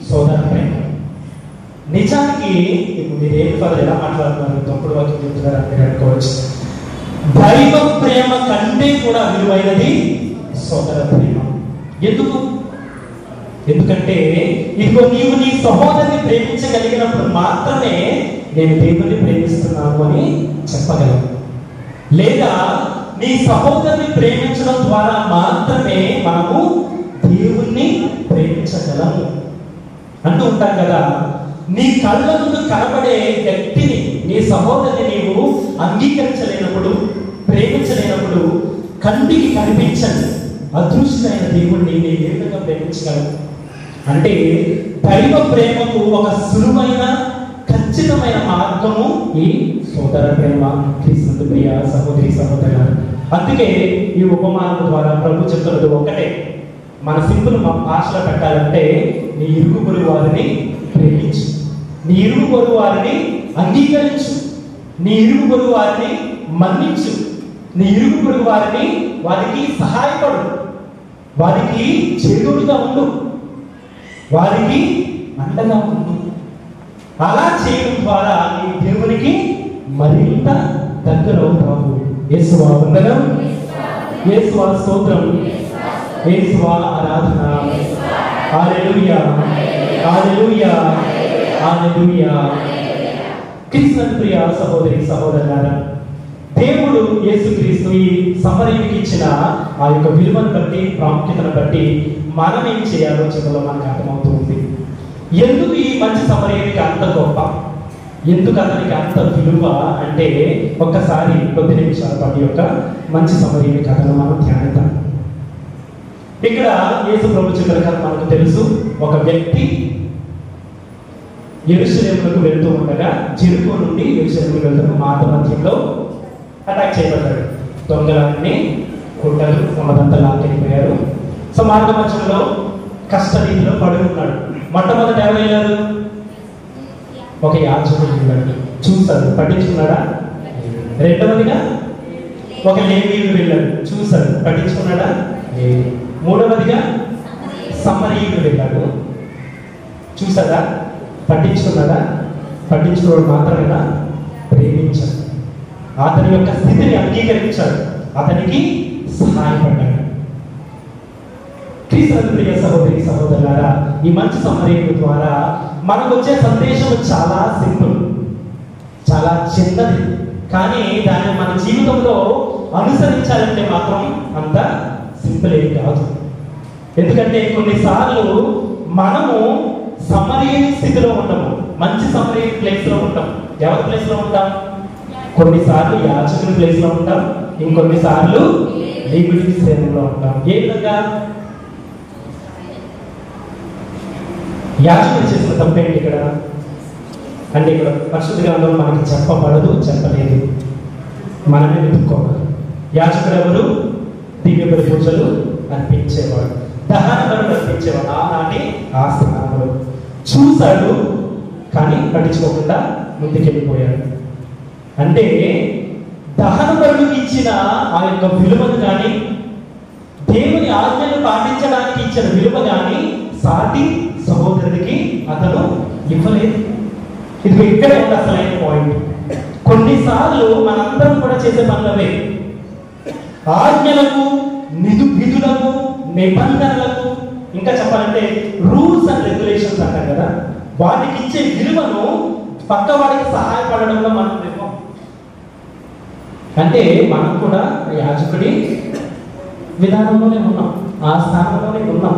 సోదర ప్రేమ. నిజానికి మీరు ఏం ఫాదర్ ఎలా మాట్లాడుతున్నారు, తప్పుడు వాక్యం చెప్తున్నారు అని అనుకోవచ్చు. దైవ ప్రేమ కంటే కూడా విలువైనది సోదర ప్రేమ. ఎందుకంటే ఇదిగో నీవు నీ సహోదరుని ప్రేమించగలిగినప్పుడు మాత్రమే నేను దేవుని ప్రేమిస్తున్నాను అని చెప్పగలను. లేదా నీ సహోదరుని ప్రేమించడం ద్వారా మాత్రమే మనము దేవుణ్ణి ప్రేమించగలము అంటూ ఉంటాం కదా. నీ కళ్ళ ముందు కనబడే వ్యక్తిని, నీ సహోదరుని నీవు అంగీకరించలేనప్పుడు, ప్రేమించలేనప్పుడు, కంటికి కనిపించని అదృశ్యమైన దేవుణ్ణి నీ ఏ విధంగా ప్రేమించగలవు? అంటే దైవ ప్రేమకు ఒక సులువైన ఖచ్చితమైన మార్గము ఈ సోదర ప్రేమ. క్రీస్తు ప్రియ సహోదరి సహోదరులారా, అందుకే ఈ ఉపమానం ద్వారా ప్రభు చెప్తున్నది ఒకటే. మన సింపుల్ భాషలో పెట్టాలంటే, నీ ఇరుగు పొరుగు వారిని ప్రేమించు, నీ ఇరుగు పొరుగు వారిని అంగీకరించు, నీ ఇరుగు పొరుగు వారిని మన్నించు, నీ ఇరుగు పొరుగు వారిని వారికి సహాయపడు, వారికి చేదుడుగా ఉండు, వారికి అండగా ఉండు. అలా చేయడం ద్వారా నీ దేవునికి మరింత దగ్గర అవుతావు. యేసువా వందనం, యేసువా స్తోత్రం, యేసువా ఆరాధన. హల్లెలూయా, హల్లెలూయా, హల్లెలూయా. క్రీస్తు ప్రియ సహోదరి సహోదరులారా, దేవుడు యేసుక్రీస్తు ఈ సమరయుడికి ఇచ్చిన ఆ యొక్క విలువను బట్టి, ప్రాముఖ్యతను బట్టి మనం ఏం చేయాలో చివరిలో మనకు అర్థమవుతుంది. ఎందుకు ఈ మంచి సమరయుడికి అంత గొప్ప, ఎందుకు అతనికి అంత విలువ అంటే ఒక్కసారి కొద్ది నిమిషాల పాటు యొక్క మంచి సమరయుడి కథను మనం ధ్యానిద్దాం. ఇక్కడ యేసు ప్రభు చెప్పిన కథ మనకు తెలుసు. ఒక వ్యక్తి యెరూషలేముకు వెళ్తూ ఉండగా, జెరికో నుండి యెరూషలేముకు వెళ్తున్న మార్గ మధ్యంలో అటాక్ చేయబడ్డాడు. దొంగలన్నీ గుడ్డలు ఉన్నదంతా లాక్కెళ్ళిపోయారు. సో మార్గ మధ్యంలో కష్టరీతిలో పడి ఉన్నాడు. మొట్టమొదట ఎవరు వెళ్ళారు? ఒక యాజకుడు వెళ్ళాడు, చూశాడు, పట్టించుకున్నాడా? రెండవదిగా ఒక లేవీయుడు వెళ్ళాడు, చూశాడు, పట్టించుకున్నాడా? మూడవదిగా సమరయుడు వెళ్ళాడు, చూసాడా? పట్టించుకున్నాడా? పట్టించుకోవడం మాత్రమేనా? ప్రేమించాడు, అతని యొక్క స్థితిని అంగీకరించాడు, అతనికి సహాయపడ్డాడు. క్రీస్తు ప్రియ సహోదరి సహోదరులారా, ఈ మంచి సమరయుడి ద్వారా మనకు వచ్చే సందేశం చాలా సింపుల్, చాలా చిన్నది. కానీ దాన్ని మన జీవితంలో అనుసరించాలంటే మాత్రం అంత సింపుల్ ఏం కాదు. ఎందుకంటే కొన్నిసార్లు మనము సమరయుడి స్థితిలో ఉంటాము, మంచి సమరయుడి ప్లేస్ లో ఉంటాం. ఎవరి ప్లేస్ లో ఉంటాం? కొన్నిసార్లు యాజకుడి ప్లేస్ లో ఉంటాం, ఇంకొన్నిసార్లు లేవీయుడి శ్రేణిలో ఉంటాం. ఏ విధంగా? యాజకుడు చేసిన తప్పేంటి ఇక్కడ అంటే, ఇక్కడ పరిశుద్ధ గ్రంథంలో మనకి చెప్పబడదు, చెప్పలేదు, మనమే వెతుక్కోవాలి. యాజకుడు ఎవరు? దివ్య బలి పూజలు అర్పించేవాడు, దహన బలులు అర్పించేవాడు. ఆనాటి ఆ స్థానంలో చూశాడు, కానీ పట్టించుకోకుండా ముందుకెళ్ళిపోయాడు. అంటే దహన బలులకు ఇచ్చిన ఆ యొక్క విలువను కానీ, దేవుని ఆజ్ఞను పాటించడానికి ఇచ్చిన విలువ కానీ సాటి సహోదరుడికి అతను ఇవ్వలేదు. ఇది ఇక్కడే ఉంది అసలైన పాయింట్. కొన్నిసార్లు మనందరం కూడా చేసే పనులవే, ఆజ్ఞలకు, విధులకు, నిబంధనలకు, ఇంకా చెప్పాలంటే రూల్స్ అండ్ రెగ్యులేషన్స్ అంటారు కదా, వాటికి ఇచ్చే విలువను పక్క వాడికి సహాయపడడంలో మనం ఇవ్వం. అంటే మనం కూడా యాజకుడి విధానంలోనే ఉన్నాం, ఆ స్థానంలోనే ఉన్నాం.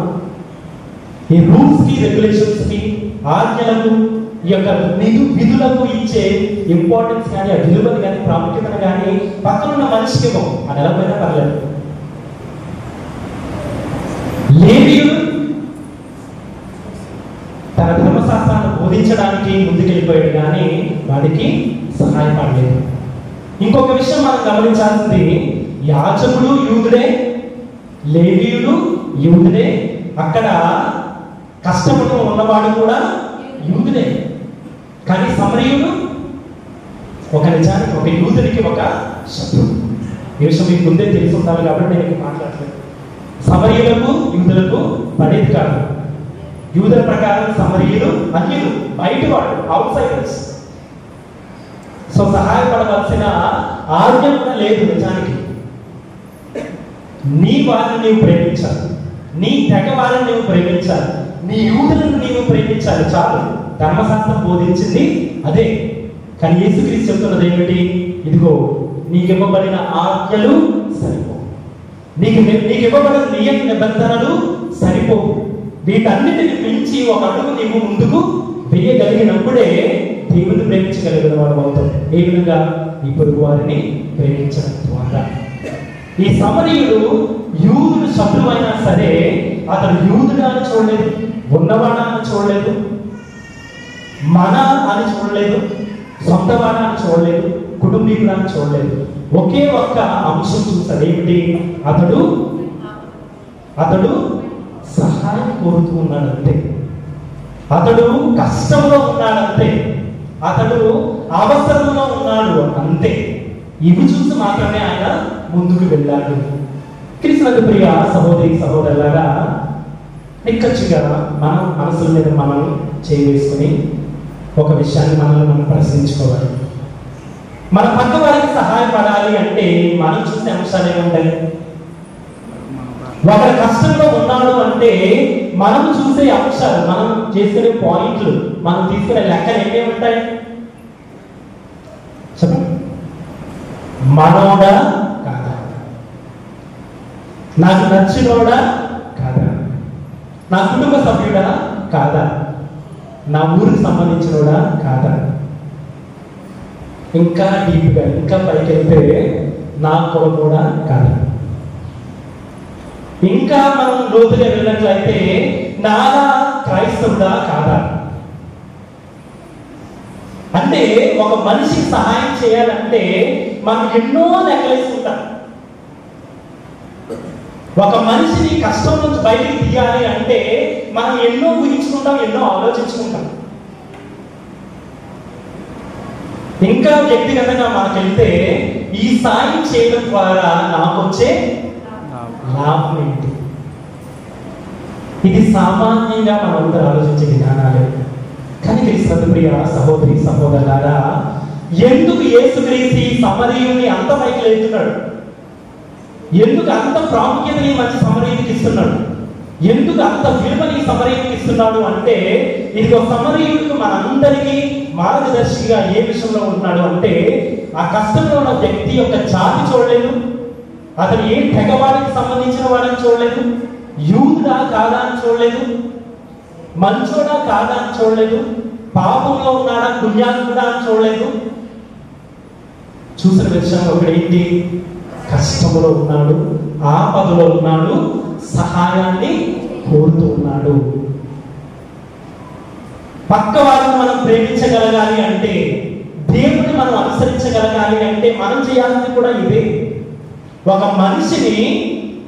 ఈ రూల్స్ కి, రెగ్యులేషన్స్ కి, ఆజ్ఞలకు, ఈ యొక్క విధులకు ఇచ్చే ఇంపార్టెన్స్ కానీ, ఆ విలువని కానీ, ప్రాముఖ్యతను కానీ పక్కనున్న మనిషికి ఇవ్వం. అది ఎలా పోయినా పర్లేదు. లేవీయుడు తన ధర్మశాస్త్రాన్ని బోధించడానికి ముందుకెళ్ళిపోయాడు, కానీ వాడికి సహాయపడలేదు. ఇంకొక విషయం మనం గమనించాల్సింది, యాజకుడు యూదుడే, లేవీయుడు యూదుడే, అక్కడ కష్టపడుతూ ఉన్నవాడు కూడా యూదుడే. కానీ సమరయుడు ఒక నిజానికి, ఒక యూదునికి ఒక శత్రువు. ఈ విషయం మీకు ముందే తెలిసి ఉండాలి కాబట్టి నేను మాట్లాడలేదు. సమరయులకు యూదులకు పడేది కాదు. యూదుల ప్రకారం సమరయులు అన్యులు, బయటవాడు, అవుట్ సైడర్స్. సో సహాయపడవలసిన ఆజ్ఞ కూడా లేదు నిజానికి. నీ వారిని నీవు ప్రేమించాలి, నీ తెగ వారిని నీవు ప్రేమించాలి, నీ యూదులను నీవు ప్రేమించాలి, చాలు. ధర్మశాస్త్రం బోధించింది అదే. కానీ యేసుక్రీస్తు చెప్తున్నది ఏమిటి? ఇదిగో నీకు ఇవ్వబడిన ఆజ్ఞలు సరిపోవు, నీకు ఇవ్వబడిన నియమ నిబంధనలు సరిపోవు. వీటన్నిటిని మించి ఒక అడుగు నీవు ముందుకు వేయగలిగినప్పుడే దేవుని ప్రేమించగలిగిన వాడు అవుతాం. ఏ విధంగా? ఈ పొరుగు వారిని ప్రేమించడం ద్వారా. ఈ సమరయుడు యూదుడు శత్రువైనా సరే అతడు యూదుడా అని చూడలేదు, ఉన్నవాడా అని చూడలేదు, మన అని చూడలేదు, సొంతవాడా అని చూడలేదు, కుటుంబీకుడా అని చూడలేదు. ఒకే ఒక్క అంశం చూస్తాడు. ఏమిటి? అతడు సహాయం కోరుతూ ఉన్నాడంతే, అతడు కష్టంలో ఉన్నాడంతే, అతడు అవసరంలో ఉన్నాడు అంతే. ఇవి చూసి మాత్రమే ఆయన ముందుకు వెళ్ళాడు. క్రీస్తునందు ప్రియ సహోదరి సహోదరులారా, నిక్కచ్చిగా మన మనసుల మీద మనం చేసుకుని ఒక విషయాన్ని మనం ప్రశ్నించుకోవాలి. మన పక్క వారికి సహాయపడాలి అంటే మనం చూసే అంశాలు ఏముంటాయి? ఒకరి కష్టంలో ఉన్నాడు అంటే మనం చూసే అంశాలు, మనం చేసుకునే పాయింట్లు, మనం తీసుకునే లెక్కలు ఏమేమి ఉంటాయి చెప్పండి. మనోడా కాదా, నాకు నచ్చినోడా కాదా, నా కుటుంబ సభ్యుడా కాదా, నా ఊరికి సంబంధించినోడా కాదా, ఇంకా డీప్గా ఇంకా పైకి వెళ్తే నా కొడుకుడా కాదా, ఇంకా మనం లోతుగా వెళ్ళినట్లయితే నాలా క్రైస్తవుడా కాదా. అంటే ఒక మనిషికి సహాయం చేయాలంటే మనం ఎన్నో లెక్కలేసుకుంటాం. ఒక మనిషిని కష్టం నుంచి బయటికి తీయాలి అంటే మనం ఎన్నో ఊహించుకుంటాం, ఎన్నో ఆలోచించుకుంటాం. ఇంకా వ్యక్తిగతంగా మనకెళ్తే ఈ సాయం చేయడం ద్వారా నాకు వచ్చే లాభం ఏంటి? ఇది సామాన్యంగా మనందరూ ఆలోచించే విధానాలే. కానీ క్రీస్తు ప్రియ సహోదరి సహోదరులారా, ఎందుకు యేసుక్రీస్తు ఈ సమరయుని అంత పైకి లేపుతున్నాడు? ఎందుకు అంత ప్రాముఖ్యతని మంచి సమరయునికి ఇస్తున్నాడు? ఎందుకు అంత విలువని సమరయునికి ఇస్తున్నాడు అంటే, ఇది ఒక సమరయుడికి మనందరికీ మార్గదర్శిగా ఏ విషయంలో ఉంటున్నాడు అంటే, ఆ కష్టంలో ఉన్న వ్యక్తి యొక్క జాతి చూడలేదు, అతను ఏ తెగవాడికి సంబంధించిన వాడని చూడలేదు, యూదుడా కాదా అని చూడలేదు, మంచోడా కాదా అని చూడలేదు, పాపంలో ఉన్నాడా పుణ్యాత్ముడా అని చూడలేదు. చూసిన విషయం ఒకటేంటి? కష్టంలో ఉన్నాడు, ఆపదలో ఉన్నాడు, సహాయాన్ని కోరుతూ ఉన్నాడు. పక్క వారిని మనం ప్రేమించగలగాలి అంటే, దేవుడిని మనం అనుసరించగలగాలి అంటే మనం చేయాల్సింది కూడా ఇదే. ఒక మనిషిని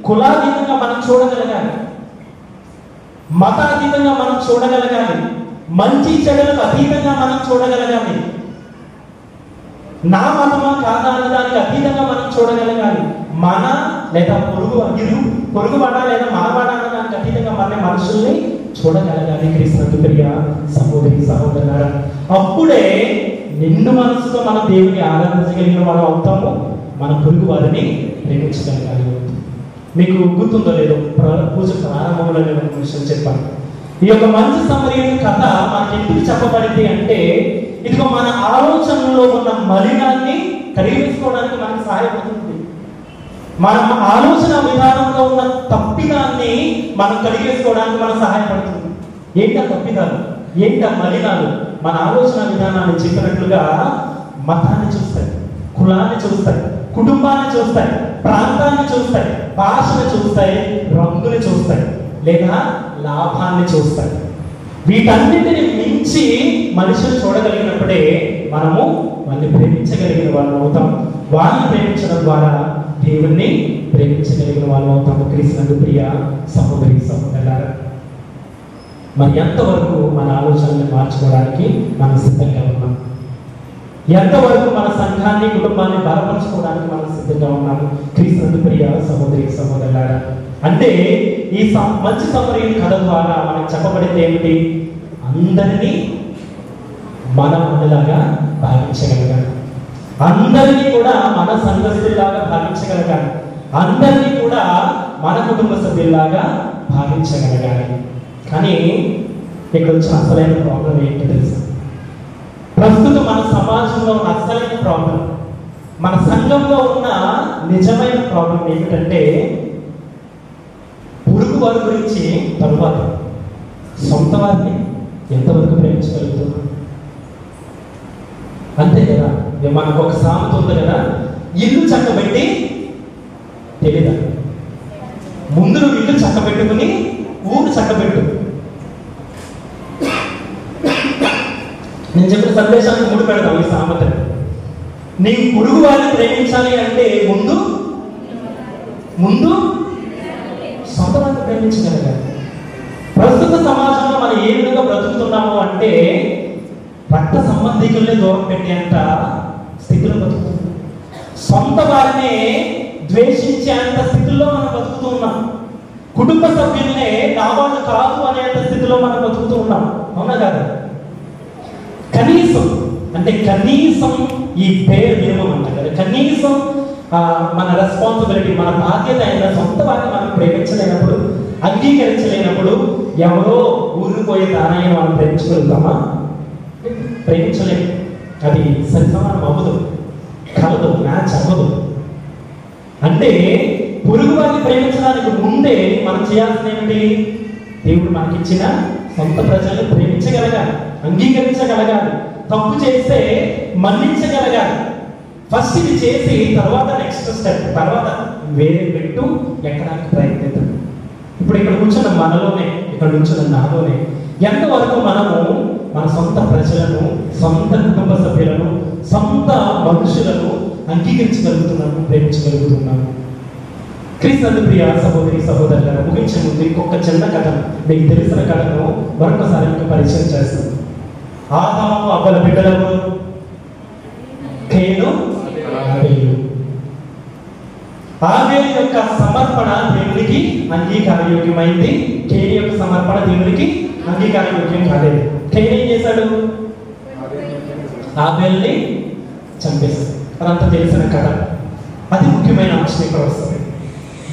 కులాతీతంగా మనం చూడగలగాలి, మతాతీతంగా మనం చూడగలగాలి, మంచి చెడులకు అతీతంగా మనం చూడగలగాలి, నా మతమా కాదా అన్న దానికి అతీతంగా మనం చూడగలగాలి. మన లేదా పొరుగువాడ లేదా మనవాడ అన్న దానికి అతీతంగా మన మనుషుల్ని చూడగలగాలి. క్రీస్తు ప్రియ సహోదరి సహోదరులారా, అప్పుడే నిండు మనసుతో మన దేవుని ఆరాధించగలిగిన మనం అవుతాము, మన పొరుగు వారిని ప్రేమించగలగాలి. మీకు గుర్తుందో లేదో, పూజ ప్రారంభంలో నేను ఒక విషయం చెప్పాను. ఈ యొక్క మంచి సమరయుని కథ మనకి ఎందుకు చెప్పబడింది అంటే, ఇదిగో మన ఆలోచనలో ఉన్న మలినాన్ని కడిగేసుకోవడానికి మనకు సహాయపడుతుంది. మన ఆలోచన విధానంలో ఉన్న తప్పిదాన్ని మనం కడిగేసుకోవడానికి మనకు సహాయపడుతుంది. ఏంటా తప్పిదాలు, ఏంటా మలినాలు? మన ఆలోచన విధానాన్ని చెప్పినట్లుగా మతాన్ని చూస్తాయి, కులాన్ని చూస్తాయి, కుటుంబాన్ని చూస్తాయి, ప్రాంతాన్ని చూస్తాయి, భాషను చూస్తాయి, రంగుని చూస్తాయి, లేదా లాభాన్ని చూస్తాయి. వీటన్నిటిని మించి మనుషులు చూడగలిగినప్పుడే మనము వాళ్ళని ప్రేమించగలిగిన వాళ్ళు అవుతాం. వాళ్ళని ప్రేమించడం ద్వారా దేవుణ్ణి ప్రేమించగలిగిన వాళ్ళు అవుతాము. క్రీస్తు ప్రియ సహోదరి సహోదరులారా, మరి ఎంతవరకు మన ఆలోచనల్ని మార్చుకోవడానికి మనం సిద్ధంగా ఉన్నాం? ఎంతవరకు మన సంఘాన్ని కుటుంబాన్ని బలపరచుకోవడానికి మనం సిద్ధంగా ఉన్నాము? క్రీస్తు ప్రియ సహోదరి సహోదరులారా, అంటే ఈ మంచి సమరయుని కథ ద్వారా మనకు చెప్పబడింది ఏమిటి? అందరినీ మన మనలాగా భావించగలగాలి, అందరినీ కూడా మన సంఘస్థుల్లాగా భావించగలగాలి, అందరినీ కూడా మన కుటుంబ సభ్యుల్లాగా భావించగలగాలి. కానీ ఇక్కడ వచ్చిన అసలైన ప్రాబ్లం ఏంటో తెలుసా? ప్రస్తుతం మన సమాజంలో ఉన్న అసలైన ప్రాబ్లం, మన సంఘంలో ఉన్న నిజమైన ప్రాబ్లం ఏమిటంటే, పొరుగు వారి గురించి తరువాత సొంత వారిని ఎంతవరకు ప్రేమించగలుగుతున్నాం? అంతే కదా. మనకు ఒక సామెత ఉంది కదా, ఇల్లు చక్కబెట్టి తెలీదా? ముందు నువ్వు ఇల్లు చక్కబెట్టుకుని ఊరు చక్కబెట్టు. నేను చెప్పిన సందేశానికి ముడి పెడతాం ఈ సామెతని. నీ పొరుగు వారిని ప్రేమించాలి అంటే ముందు సొంత వారిని ప్రేమించగలగాలి. ప్రస్తుత సమాజంలో మనం ఏ విధంగా బ్రతుకుతున్నాము అంటే, రక్త సంబంధికుల్ని దూరం పెట్టేంత స్థితిలో బతుకుతున్నాం. సొంత వారినే ద్వేషించేంత స్థితిలో మనం బతుకుతూ ఉన్నాం. కుటుంబ సభ్యుల్నే నా వాళ్ళు కాదు అనేంత స్థితిలో మనం బతుకుతూ ఉన్నాం. అవునా కాదు? కనీసం ఈ పేరు నియమం అంట కదా, కనీసం మన రెస్పాన్సిబిలిటీ, మన బాధ్యత అయిన సొంత వారిని మనం ప్రేమించలేనప్పుడు, అంగీకరించలేనప్పుడు ఎవరో ఊరిపోయే దానాన్ని మనం ప్రేమించగలుగుతామా? ప్రేమించలేము. అది సరిసమానం అవ్వదు, కలదు, మ్యాచ్ అవ్వదు. అంటే పొరుగు వారిని ప్రేమించడానికి ముందే మనం చేయాల్సిన ఏమిటి? దేవుడు మనకిచ్చిన సొంత ప్రజలను ప్రేమించగలగాలి, అంగీకరించగలగాలి, తప్పు చేస్తే మన్నించగలగాలి. ఫస్ట్ ఇది చేసి తర్వాత నెక్స్ట్ స్టెప్, తర్వాత వేరే పెట్టు ఎక్కడానికి ప్రయత్నిద్దాం. ఇప్పుడు ఇక్కడ కూర్చున్న మనలోనే, ఇక్కడ కూర్చున్న నాలోనే ఎంతవరకు మనము మన సొంత ప్రజలను, సొంత కుటుంబ సభ్యులను, సొంత మనుషులను అంగీకరించగలుగుతున్నాము, ప్రేమించగలుగుతున్నాము? క్రీస్తు ప్రియ సహోదరి సహోదరులను ముగించే ముందు ఇంకొక చిన్న కథను, మీకు తెలిసిన కథను మరొకసారి మీకు పరిచయం చేస్తాను. ఆదాము అవ్వల బిడ్డలను కయీను, ఆబేలు. ఆబేలు యొక్క సమర్పణ దేవునికి అంగీకారయోగ్యమైంది. కయీను యొక్క సమర్పణ దేవునికి అంగీకారయోగ్యం కాలేదు. కయీను ఏం చేశాడు? ఆబేలుని చంపేశాడు. అదంతా తెలిసిన కథ. అది ముఖ్యమైన అంశం ఇక్కడ వస్తుంది.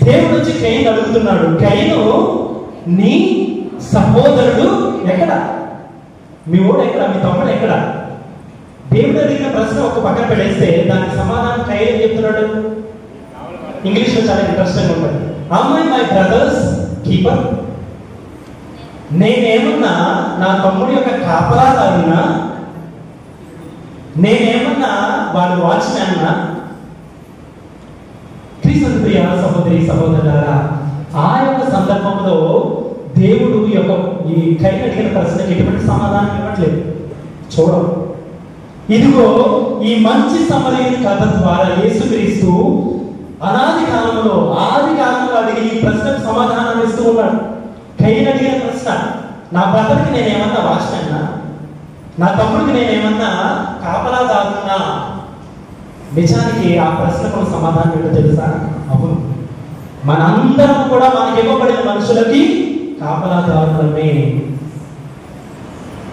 దేవుడు వచ్చి కయీను అడుగుతున్నాడు, కయీను నీ సహోదరుడు ఎక్కడ? మీ ఓడు ఎక్కడ? మీ తమ్ముడు ఎక్కడ? దేవుడు అడిగిన ప్రశ్న ఒక పక్కన పెడేస్తే దానికి సమాధానం కయీను ఏం చెప్తున్నాడు? ఇంగ్లీష్ లో చాలా ఇంట్రెస్టింగ్ ఉంటుంది. My brothers keeper. నేనేమన్నా నా తమ్ముడి యొక్క కాపలాదారునా? నేనేమన్నా వాడు వాచ్మ్యాన్నా? క్రీస్తు ప్రియ సహోదరి సహోదరులారా, ఆ యొక్క సందర్భంలో దేవుడు యొక్క ఈ కయీను అడిగిన ప్రశ్నకి ఎటువంటి సమాధానం ఇవ్వట్లేదు. చూడం, ఇదిగో ఈ మంచి సమరయుని కథ ద్వారా యేసుక్రీస్తు అనాది కాలంలో, ఆది కాలంలో అడిగి ఈ ప్రశ్నకు సమాధానం ఇస్తూ ఉన్నాడు. కయీను అడిగిన ప్రశ్న, నా బ్రదర్కి నేనేమన్నా వాచ్మెన్నా? నా తమ్ముడికి నేనేమన్నా కాపలాదారున్నా? నిజానికి ఆ ప్రశ్నకు సమాధానం ఏంటో తెలుసా? అవును, మనందరం కూడా మనకి ఇవ్వబడిన మనుషులకి కాపలాదారులమే.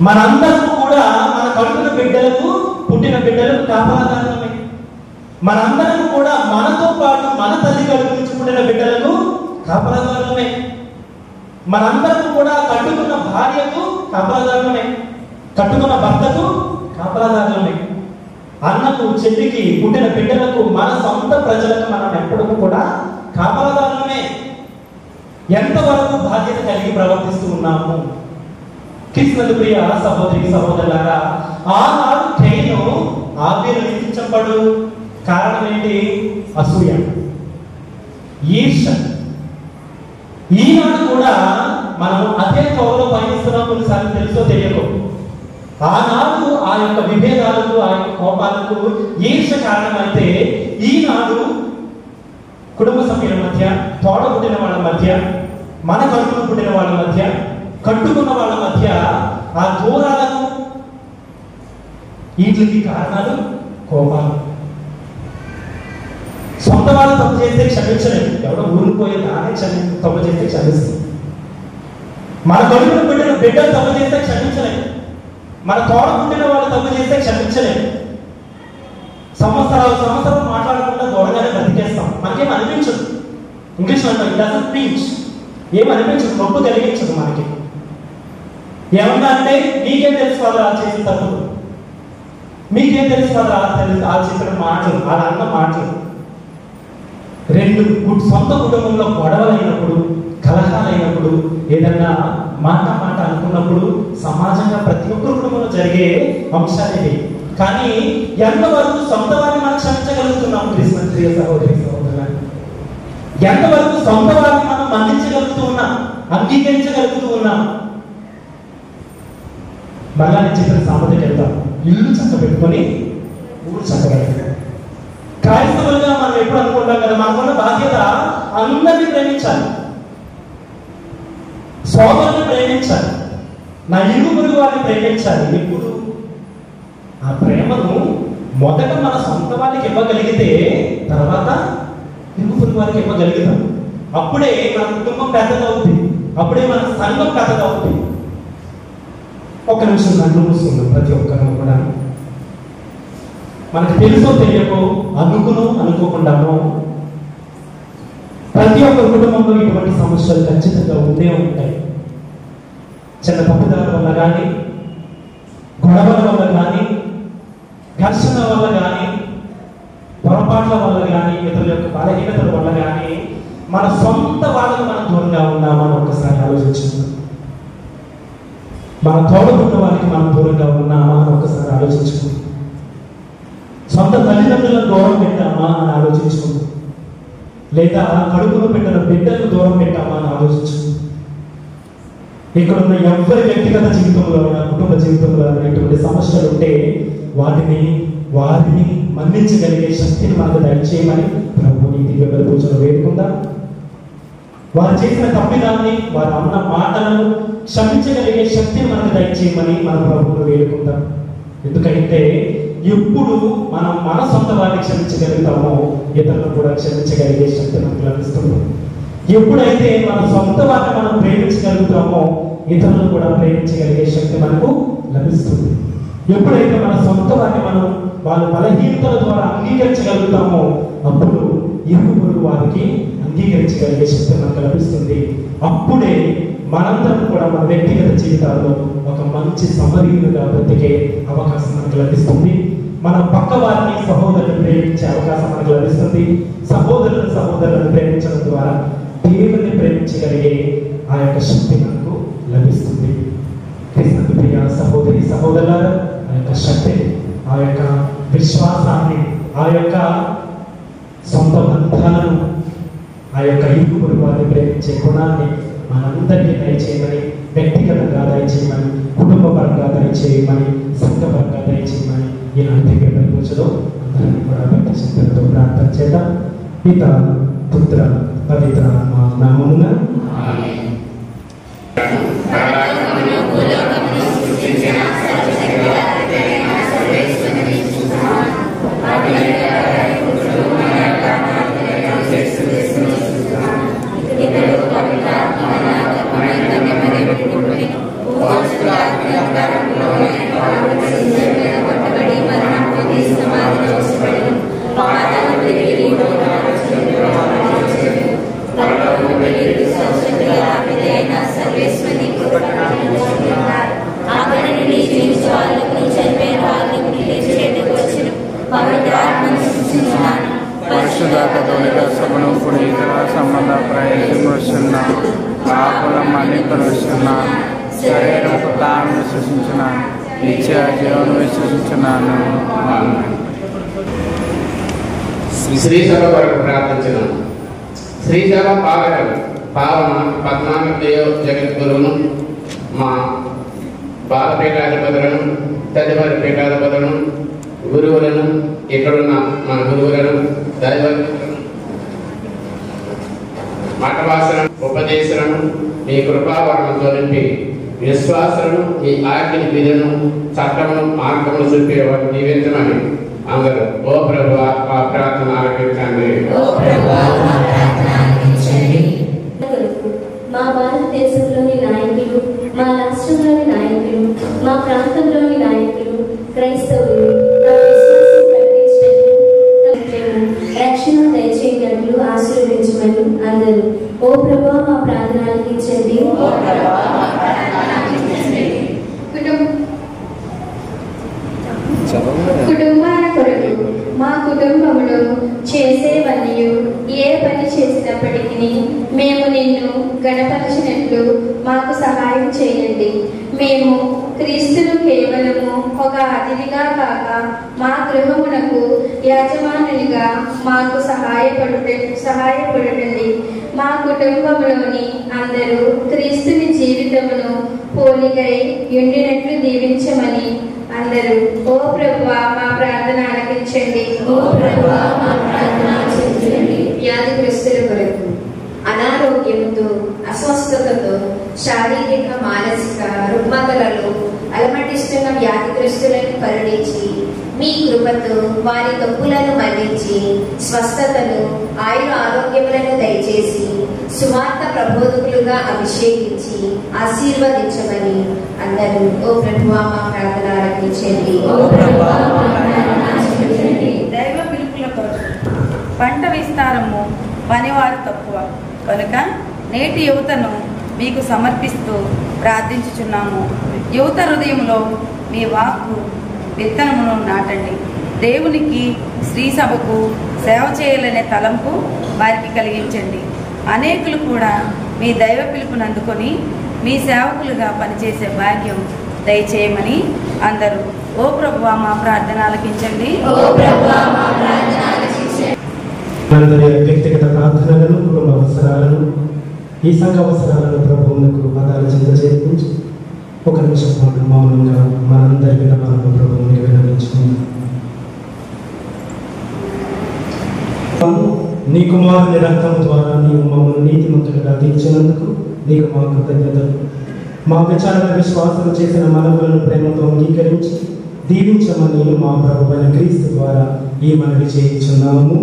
మనందరం కూడా మన కడుపున బిడ్డలకు, పుట్టిన బిడ్డలకు కాపలాదారులమే. మనందరం కూడా మనతో పాటు మన తల్లి కడుపు నుంచి పుట్టిన బిడ్డలకు కాపలాదారులమే. మనందరం కూడా కట్టుకున్న భార్యకు కాపలాదారులమే, కట్టుకున్న భర్తకు కాపలాదారులమే. అన్నకు, చెల్లికి, పుట్టిన బిడ్డలకు, మన సొంత ప్రజలకు మనం ఎప్పటికీ కూడా కాపలాదారులమే. ఎంతవరకు బాధ్యత కలిగి ప్రవర్తిస్తూ ఉన్నాము? క్రీస్తు ప్రియ సహోదరి సహోదరులారా, ఆనాడు కయీను ఆబేలు ఎందుకు చంపాడు? కారణం ఏంటి? అసూయ, ఈర్ష. ఈనాడు కూడా మనం అదే తోవలో పయనిస్తున్నాం. కొన్నిసార్లు తెలుసో తెలియకో. ఆనాడు ఆ యొక్క విభేదాలకు, ఆ యొక్క కోపాలకు ఈర్ష కారణమైతే, ఈనాడు కుటుంబ సభ్యుల మధ్య, తోడ పుట్టిన వాళ్ళ మధ్య, మన కడుపును పుట్టిన వాళ్ళ మధ్య, కట్టుకున్న వాళ్ళ మధ్య ఆ దూరాలకు, వీటికి కారణాలు కోపాలు. సొంత వాళ్ళు తప్పు చేస్తే క్షమించలేదు. ఎవడో ఊరిపోయే దానే తప్పు చేస్తే క్షమిస్తుంది. మన కడుపును పుట్టిన బిడ్డలు తప్పు చేస్తే క్షమించలేదు. మన తోడ పుట్టిన వాళ్ళు తప్పు చేస్తే క్షమించలేదు. సంవత్సరం మాట్లాడకుండా దూరంగానే బ్రతికేస్తాం. మనకేం అనిపించదు. ఇంగ్లీష్ అంటాం, ఇట్ డజంట్ పించ్. ఏం అనిపించదు, నొప్పు కలిగించదు మనకి. ఏమన్నా అంటే మీకేం తెలుసు వాళ్ళు ఆ చేసిన తప్పు, మీకేం తెలుసు వాళ్ళు ఆ చెప్పిన మాటలు, వాళ్ళ అన్న మాటలు. రెండు సొంత కుటుంబంలో గొడవలైనప్పుడు, కలహాలైనప్పుడు, ఏదన్నా మాట అనుకున్నప్పుడు సమాజంగా ప్రతి ఒక్కరి కుటుంబంలో జరిగే అంశాలు. కానీ ఎంతవరకు సొంత వారిని మనం క్షమించగలుగుతున్నాం? క్రీస్తు ప్రియ సహోదరి సహోదరులు, ఎంతవరకు సొంత వారిని మనం మన్నించగలుగుతూ ఉన్నాం, అంగీకరించగలుగుతూ ఉన్నాం? మళ్ళా నేను చెప్పిన సామెతకి వెళ్తాం, ఇల్లు చక్కబెట్టుకొని ఊరు చక్కబెట్టాలి. క్రైస్తవులుగా మనం ఎప్పుడు అనుకుంటాం కదా, మనకున్న బాధ్యత అందరినీ ప్రేమించాలి, సోదరుని ప్రేమించాలి, నా ఇరుగు పొరుగు వారిని ప్రేమించాలి. ఎప్పుడు ఆ ప్రేమను మొదట మన సొంత వాళ్ళకి ఇవ్వగలిగితే తర్వాత ఇరుగు పొరుగు వారికి ఇవ్వగలుగుతాం. అప్పుడే మన కుటుంబం పెద్దగా అవుతుంది, అప్పుడే మన సంఘం పెద్దగా అవుతుంది. ఒక నిమిషం నన్ను మూసుకుందాం ప్రతి ఒక్కరు కూడా. మనకు తెలుసో తెలియకో, అనుకోకుండానో ప్రతి ఒక్క కుటుంబంలో ఇటువంటి సమస్యలు ఖచ్చితంగా ఉండే ఉంటాయి. చిన్న తప్పుదాల వల్ల కానీ, గొడవల వల్ల కానీ, ఘర్షణ వల్ల కానీ, పొరపాట్ల వల్ల కానీ, ఇతరుల యొక్క బలహీనతల వల్ల కానీ మన సొంత వాళ్ళకు మనం దూరంగా ఉన్నామని ఒక్కసారి ఆలోచించుకుందాం. మన తోడుకున్న వారికి మనం దూరంగా ఉన్నామా అని ఒక్కసారి ఆలోచించుకుందాం. సొంత తల్లిదండ్రులను దూరం పెట్టామా అని ఆలోచించుకుందాం. లేదా కడుపులో పెట్టిన బిడ్డలను దూరం పెట్టామా అని ఆలోచించుకుందాం. ఇక్కడున్న ఎవరి వ్యక్తిగత జీవితంలో, కుటుంబ జీవితంలో అనేటువంటి సమస్యలు ఉంటే వారిని మన్నించగలిగే శక్తిని మనకు దయచేయమని ప్రభువుని దివ్య పూజలు వేడుకుందాం. వారు చేసిన తప్పిదాన్ని, వారు అన్న మాటలను క్షమించగలిగే శక్తిని మనకు దయచేయమని మన ప్రభువును వేడుకుందాం. ఎందుకంటే ఎప్పుడు మనం మన సొంత వారిని క్షమించగలుగుతామో ఇతరులను కూడా క్షమించగలిగే శక్తి మనకు లభిస్తుంది. ఎప్పుడైతే మన సొంత వారిని మనం ప్రేమించగలుగుతామో ఇతరులను కూడా ప్రేమించగలిగే శక్తి మనకు లభిస్తుంది. ఎప్పుడైతే మన సొంత వారిని మనం వాళ్ళ బలహీనతల ద్వారా అంగీకరించగలుగుతామో అప్పుడు ఇరుగు పొరుగు వారికి అంగీకరించగలిగే శక్తి మనకు లభిస్తుంది. అప్పుడే మనందరం కూడా మన వ్యక్తిగత జీవితాల్లో ఒక మంచి సమరీయులుగా బ్రతికే అవకాశం మనకు లభిస్తుంది. మన పక్క వారిని, సహోదరులను ప్రేమించే అవకాశం మనకు లభిస్తుంది. సహోదరులను ప్రేమించడం ద్వారా దేవుని ప్రేమించగలిగే ఆ యొక్క శక్తి మనకు లభిస్తుంది. క్రీస్తు ప్రియ సహోదరి సహోదరులారా, ఆ యొక్క శక్తిని, ఆ యొక్క విశ్వాసాన్ని, ఆ యొక్క సొంత బంధాలను, ఆ యొక్క ఇరుగు పొరుగు వారిని ప్రేమించే గుణాన్ని మనందరికీ దయచేయమని, వ్యక్తిగతంగా దయచేయమని, కుటుంబ పరంగా దయచేయమని, సంఘపరంగా దయచేయమని ఈనాటి దివ్య పూజలో అందరినీ కూడా భక్తి శక్తులతో ప్రార్థన చేద్దాం. పిత, పుత్ర, పవిత్ర నామమున శ్రీసభ వరకు ప్రార్థించిన శ్రీసభ పావన పద్మాదేవ జగద్గురువును, మా బాలపీఠాధిపతులను, తదుపరి పీఠాధిపతులను, గురువులను, ఇక్కడున్న మన గురువులను, దైవజ్ఞులను, మఠవాసులను, ఉపదేశులను మీ కృపావరణంతో నింపి విశ్వాసులను ఈ ఆజ్ఞ విధులను, చట్టమును, మార్గములు చూపేవారు దీవించమని అందరూ ఓ ప్రభువా మా ప్రార్థన ఆలకించండి. మా భారతదేశంలోని నాయకులు, మా రాష్ట్రంలోని నాయకులు, మా ప్రాంతంలోని నాయకులు, క్రైస్తవులు రక్షణ దయచేయట్లు ఆశీర్వదించమని అందరూ ఓ ప్రభువా మా ప్రార్థన ఆలకించండి. కుటుంబాల కొరకు మా కుటుంబంలో చేసేవన్నీ ఏ పని చేసినప్పటికీ మేము నిన్ను గణపరచినట్లు మాకు సహాయం చేయండి. మేము క్రీస్తును కేవలము ఒక అతిథిగా కాక మా గృహమునకు యజమానునిగా మాకు సహాయపడండి. మా కుటుంబంలోని అందరూ క్రీస్తుని జీవితమును పోలికై ఉండినట్లు దీవించమని అందరూ ఓ ప్రభువా మా ప్రార్థన ఆలకించండి. వ్యాధిగ్రస్తుల కొరకు, అనారోగ్యంతో, అస్వస్థతతో, శారీరక మానసిక రుగ్మతలలో అలమటిస్తున్న వ్యాధిగ్రస్తులను కరుణించి మీ కృపతో వారి తప్పులను మన్నించి స్వస్థతను ఆయుర ఆరోగ్యములను దయచేసి సువార్త ప్రబోధకులుగా అభిషేకించి ఆశీర్వదించమని అందరూ ఓ ప్రభువా మా ప్రార్థన ఆలకించండి. దైవ పిలుపుల కొరకు పంట విస్తారము పనివారు తక్కువ కనుక నేటి యువతను మీకు సమర్పిస్తూ ప్రార్థించుచున్నాము. యువత హృదయంలో మీ వాక్కు విత్తనమును నాటండి. దేవునికి శ్రీ సభకు సేవ చేయాలనే తలంపు వారికి కలిగించండి. అనేకులు కూడా మీ దైవ పిలుపును అందుకొని మీ సేవకులుగా పనిచేసే భాగ్యం దయచేయమని అందరూ ఓ ప్రభువా మా ప్రార్థన ఆలకించండి. అందరి వ్యక్తిగత ప్రార్థనలను, కుటుంబ అవసరాలను, ఈ సంఘ అవసరాలను ప్రభువులకు పదాల చింత చేర్పించి ఒక నిమిషం పాటు మౌనంగా మనందరి విన్నపాలను ప్రభువుని విన్నవించుకుందాం. నీ కుమారుని రక్తం ద్వారా నీవు మమ్మల్ని నీతిమంతులుగా తీర్చినందుకు నీకు మా కృతజ్ఞతలు. మా విచారణ విశ్వాసం చేసిన మనవులను ప్రేమతో అంగీకరించి దీవించమని మా ప్రభువైన క్రీస్తు ద్వారా ఈ మనవి చేయించున్నాము.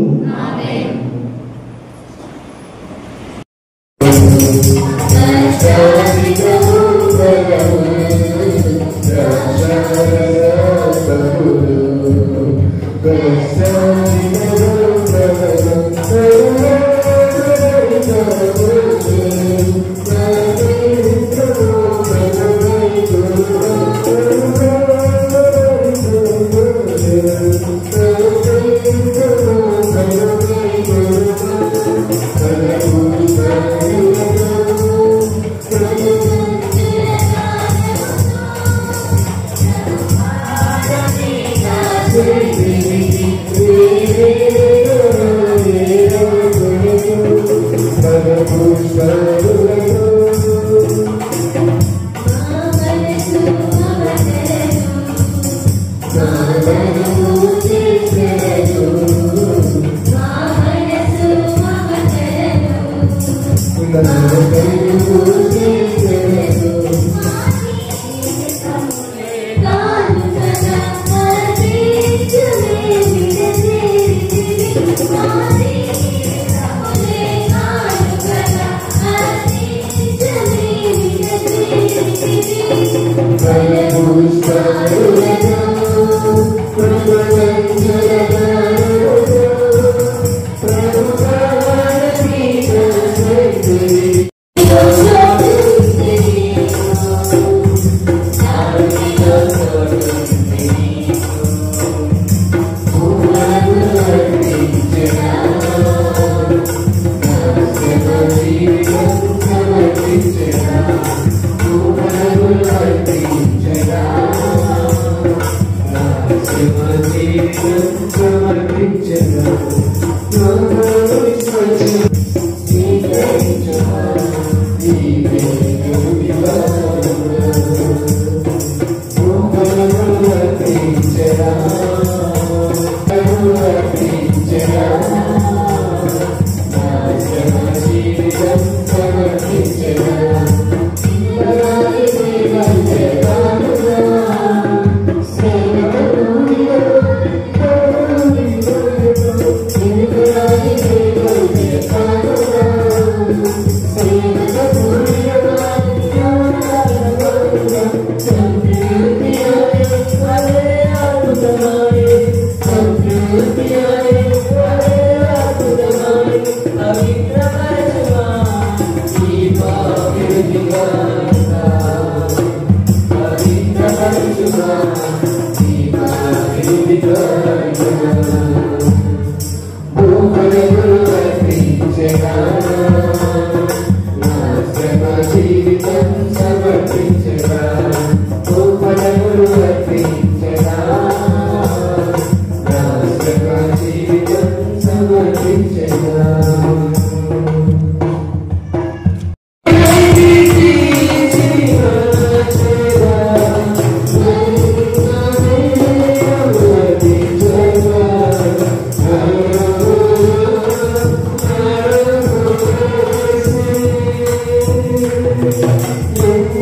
Thank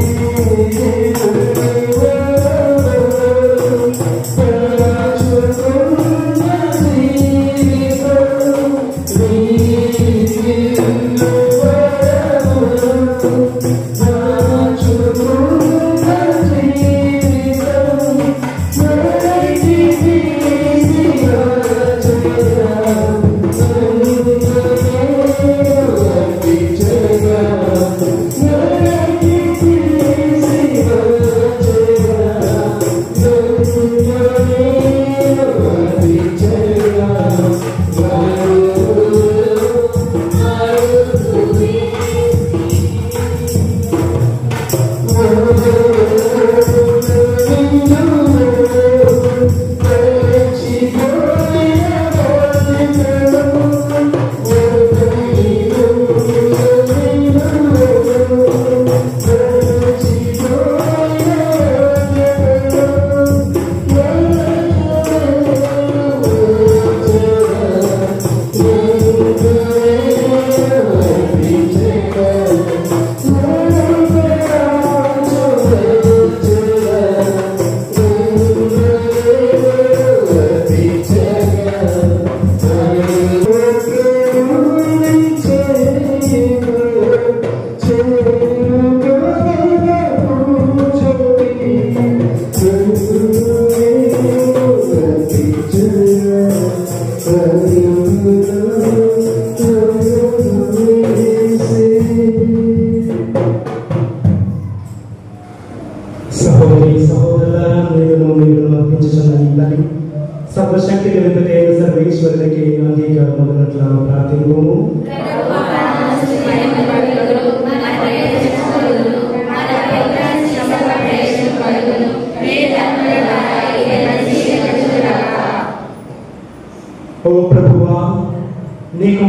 you.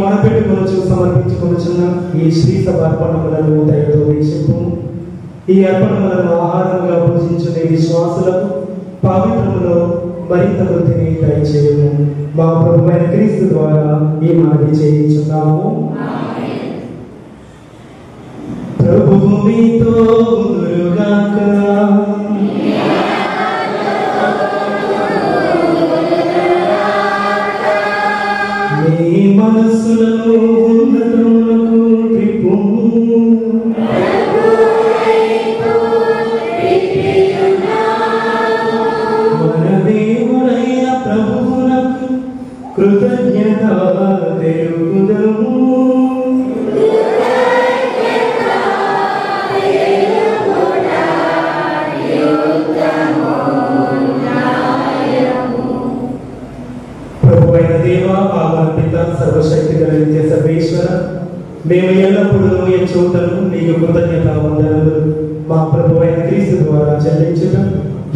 మనపెట్టుకొనొచ్చు సమర్పించుకొనుచున్న ఈ శ్రీ సభ అర్పణములను దయతో వీక్షింపు. ఈ అర్పణములను ఆహారముగా పూజించునే విశ్వాసులకు పవిత్రములో మరింత వృద్ధిని దయచేయము. మా ప్రభువైన క్రీస్తు ద్వారా ఈ మనవి చేయించున్నాము. ప్రభువు మీతో ఉండుగాక. మీ మనస్సులను ఉన్నతములకు త్రిప్పుము. మన దేవుడైన ప్రభువునకు కృతజ్ఞత తెలుపుదము. ప్రభువైన దేవ, పావన పిత, సర్వశక్తి గల నిత్య సర్వేశ్వర, మేము ఎల్లప్పుడూ ఈ చోటను నీకు కృతజ్ఞత వందనములు మా ప్రభువైన క్రీస్తు ద్వారా చెల్లించడం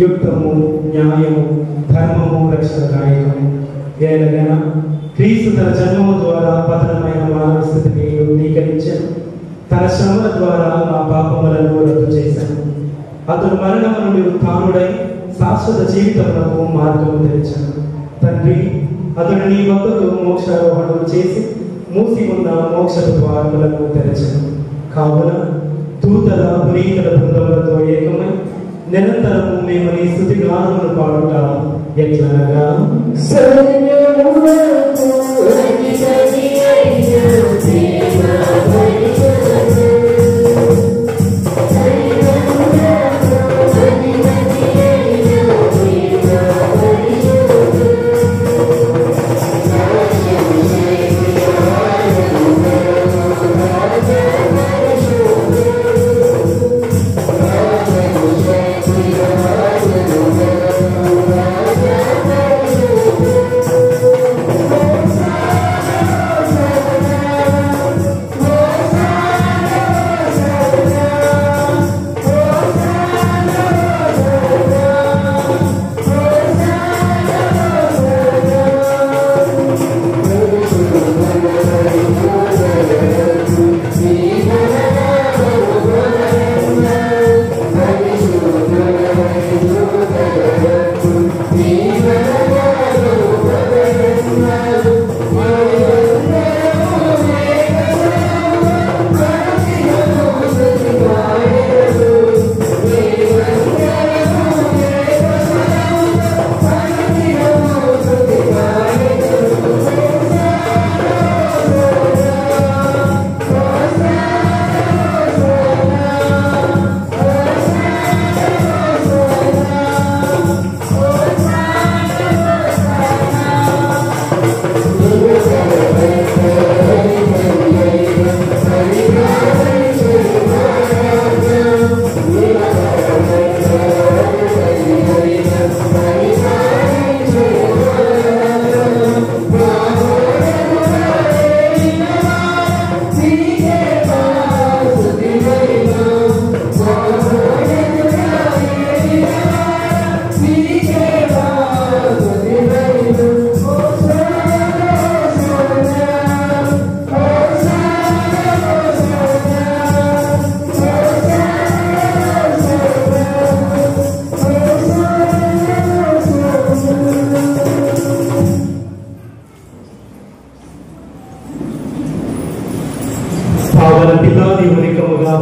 యుక్తము, న్యాయము, ధర్మము, రక్షణదాయకము. ఏలగన క్రీస్తు తన జన్మము ద్వారా పతనమైన మానవ స్థితిని ధృవీకరించాను. తన శ్రమల ద్వారా మా పాపములను రద్దు చేశాను. అతడు మరణము నుండి ఉత్థానుడై శాశ్వత జీవితములకు మార్గము తెరిచాను. తండ్రి, అతడు నీ వద్దకు మోక్షారోహణం చేసి మూసి ఉన్న మోక్షపు ద్వారములను తెరచను. కావున దూతల పునీతుల బృందములతో ఏకమై నిరంతరము మేము నీ స్తుతి గానములు పాడుట ఎట్లనగా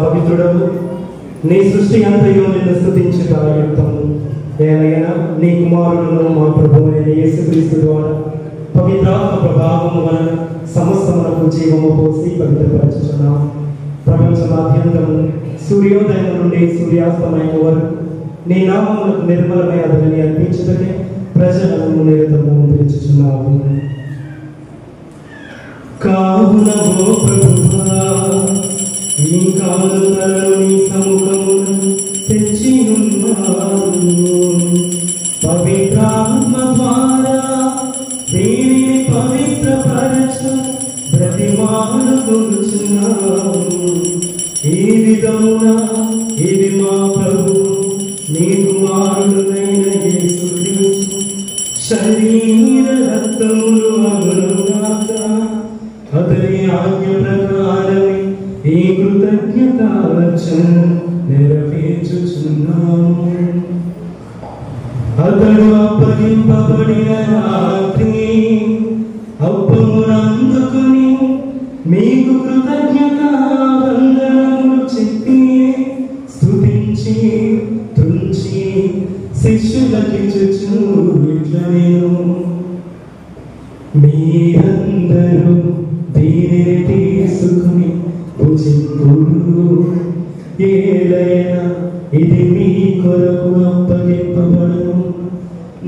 పవిత్రుడవు. నీ సృష్టి అంతయు నిన్ను స్తుతించుట యుక్తము. ఏలైనా నీ కుమారుడును మా ప్రభువైన యేసుక్రీస్తు ద్వారా పవిత్రాత్మ ప్రభావము వలన సమస్తమునకు జీవము పోసి పవిత్రపరచుచున్నాము. ప్రపంచమాద్యంతము సూర్యోదయం నుండి సూర్యాస్తమయం వరకు నీ నామమునకు నిర్మలమైన బలిని అర్పించుటకే ప్రజలను నిరతము పిలుచుచున్నాము. కావున ఓ ప్రభువా, ఈ కాలువలను నీ సముఖమున తెచ్చి ఉన్నాను. పవిత్రాత్మ ద్వారా దీనిని పవిత్రపరచ బ్రతిమాలుకొనుచున్నాము. ఈ విధమున ఇది మా ప్రభు నీ కుమారుడైన శరీర రక్తములు అగునుగాక. అతని అతని ఆజ్ఞ ప్రకారమే ఈ కృతజ్ఞతార్చన నెరవేర్చుచున్నాము. అతడు అప్పగింపబడిన రాత్రి అప్పమునందుకుని మీకు కృతజ్ఞతావందనములు చెప్పి స్తుతించి తుంచి శిష్యులకిచ్చుచు ఇట్లనేను, మీరందరూ దీనిని తీసుకుని భుజింపుడు, ఏలైనా ఇది మీ కొరకు అప్పగింపబడును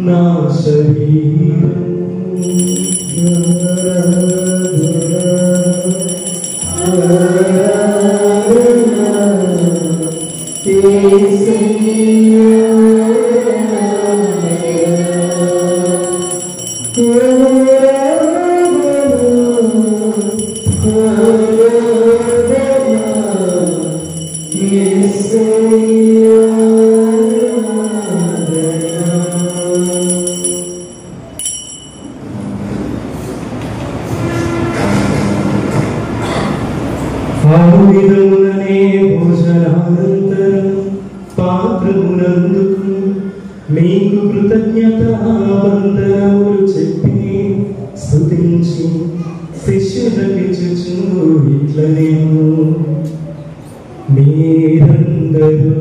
నా శరీరం. భోజనానంతరం పాత్రమునందుకు మీకు కృతజ్ఞతావందనములు చెప్పి స్తుతించి శిష్యులకిచ్చుచు ఇట్లనేను, మీరందరూ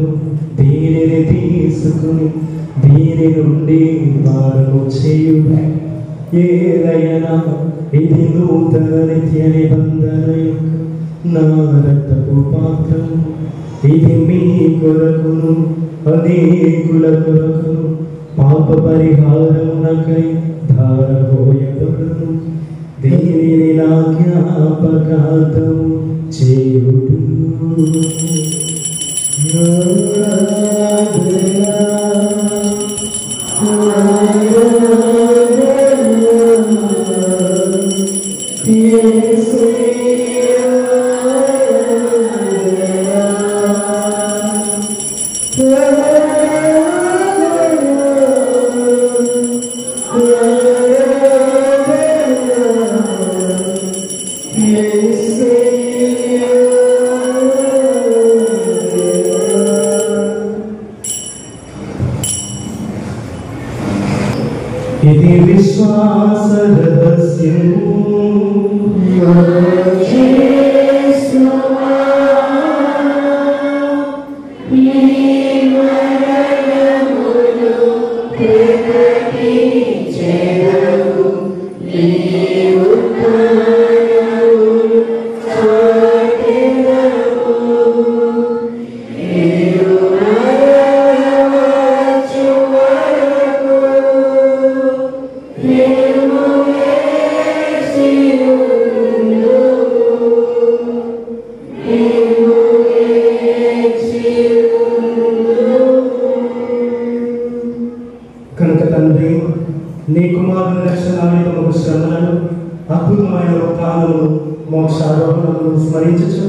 దీనిని తీసుకుని దీని నుండి వారము చేయుడు, ఏలైనా ఇది నూతన నిత్య నిబంధన యొక్క నా రక్తపు పాత్రం. ఇది మీ కొరకును అనేకుల కొరకును పాప పరిహారమునకై ధారపోయబడును. దీనిని నా జ్ఞాపకార్థం చేయుడు. ఇది విశ్వాస రహస్యము, కనుక తండ్రి నీ కుమారుని రక్షణాత్మక శ్రమలను అద్భుతమైన ఉత్థానమును మోక్షారోహణను స్మరించుచు